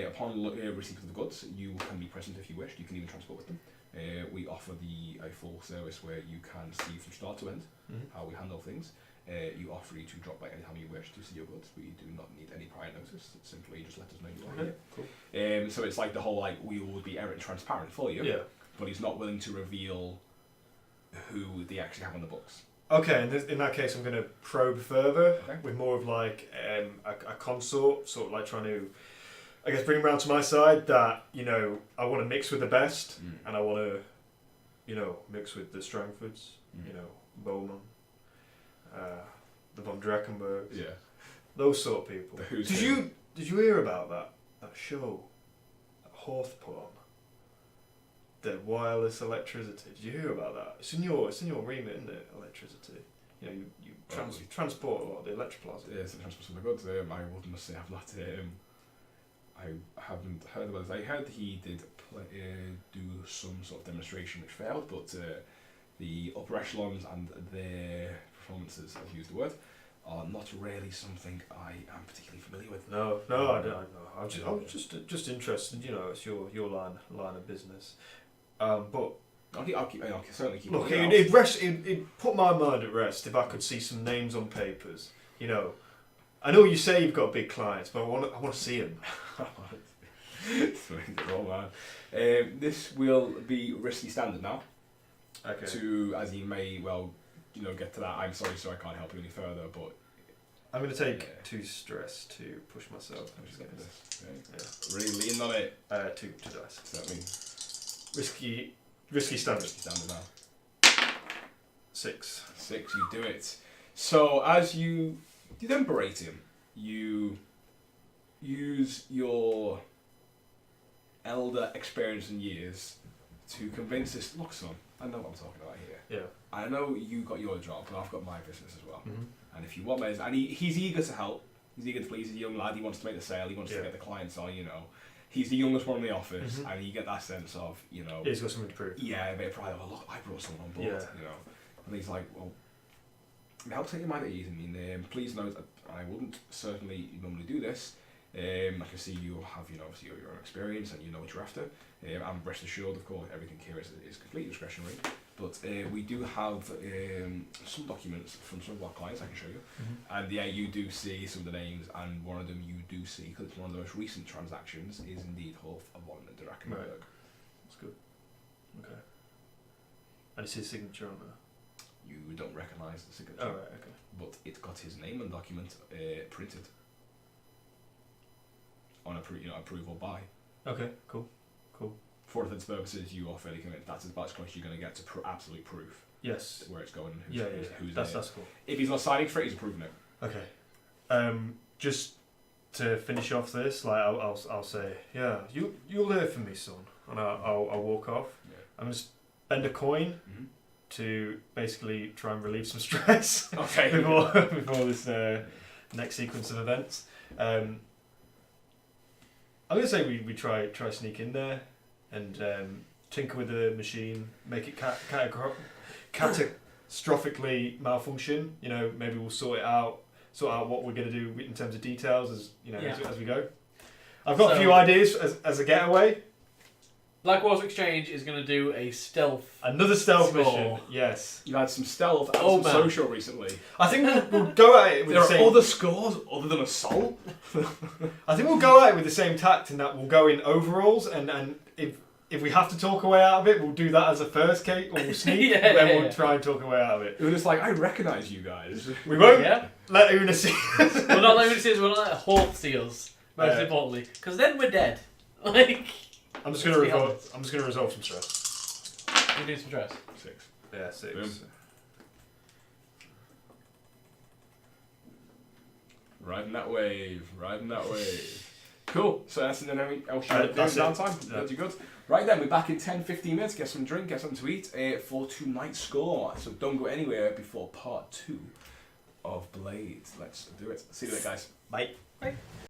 Upon receipt of the goods, you can be present if you wish. You can even transport with them. We offer a full service where you can see from start to end how we handle things. You offer you to drop by any time you wish to see your goods, but you do not need any prior notice. It's simply just let us know you are here. Cool. So it's like the whole we would be transparent for you. Yeah. But he's not willing to reveal who they actually have on the books. Okay, in that case, I'm going to probe further Okay. with more of like a consort, sort of like trying to, I guess, bring him around to my side. That I want to mix with the best, and I want to, mix with the Strangfords, Bowman, the Von Dreckenbergs, Yeah. those sort of people. The who's Did you hear about that show that Horth put on? The wireless electricity. Did you hear about that? It's in your remit, isn't it? Electricity. You transport a lot of the electroplasm. Yeah, it's transport some of the goods. I must say I've not. I haven't heard about it. I heard he did do some sort of demonstration which failed, but the upper echelons and their performances, I've used the word, are not really something I am particularly familiar with. No, I don't know. I was just interested. It's your line of business. But I'll certainly keep. look, it'd put my mind at rest if I could see some names on papers. I know you say you've got big clients, but I want to see them. Oh man, this will be risky standard now. Okay. To, as you may get to that. I'm sorry, so I can't help you any further. But I'm going to take 2 stress to push myself. I'm just getting this. Okay. Yeah. Really lean on it. 2 dice. Does that mean Risky standard. risky standard now? 6. 6. You do it. So as you then berate him, you use your elder experience and years to convince this. Look, son, I know what I'm talking about here. Yeah. I know you got your job, but I've got my business as well. Mm-hmm. And if you want me, and he's eager to help. He's eager to please. He's a young lad. He wants to make the sale. He wants to get the clients on. He's the youngest one in the office, and you get that sense of He's got something to prove. Yeah, a bit of pride. Oh, look, I brought someone on board. Yeah. And he's like, well, help take your mind at ease. I mean, please note that I wouldn't certainly normally do this. I can see you have, obviously your own experience and you know what you're after. And rest assured, of course, everything here is completely discretionary. But we do have some documents from some of our clients I can show you. And yeah, you do see some of the names, and one of them you do see, because it's one of the most recent transactions, is indeed Hof of Holland de Rakkenberg. Right. That's good. Okay. And it's his signature on there? You don't recognise the signature. Oh, right, okay. But it's got his name and document printed on approval by. Okay, cool. For all intents and purposes, you are fairly convinced that's about as close as you're going to get to absolute proof. Yes. Where it's going. Who's that's cool. If he's not signing for it, he's approving it. Okay. Just to finish off this, like I'll say, yeah, you'll hear from me, son, and I'll walk off. Yeah. I'm gonna spend a coin to basically try and relieve some stress. Okay. before this next sequence of events. I'm gonna say we try sneak in there and tinker with the machine, make it catastrophically malfunction. You know, maybe we'll sort out what we're gonna do in terms of details as we go. I've got a few ideas as a getaway. Blackwater Exchange is going to do another stealth score. mission. Yes, You had some stealth and some social recently. I think we'll go at it with There the are same. other scores other than assault. I think we'll go at it with the same tact, in that we'll go in overalls, and if we have to talk our way out of it, we'll do that as a first case, or we'll sneak, and then we'll try and talk our way out of it. It was just like, I recognise you guys. We won't Yeah. let Una see us. We're not letting see us. We're not letting Hof see us. Most importantly, because then we're dead. Like. I'm just gonna resolve some stress. You do some stress. 6. Yeah, 6. Boom. Riding that wave. Cool. So that's then everything else you do that's it. downtime. Yeah. Pretty good. Right then, we're back in 10-15 minutes. Get some drink, get something to eat for tonight's score. So don't go anywhere before part 2 of Blades. Let's do it. See you later, guys. Bye. Bye.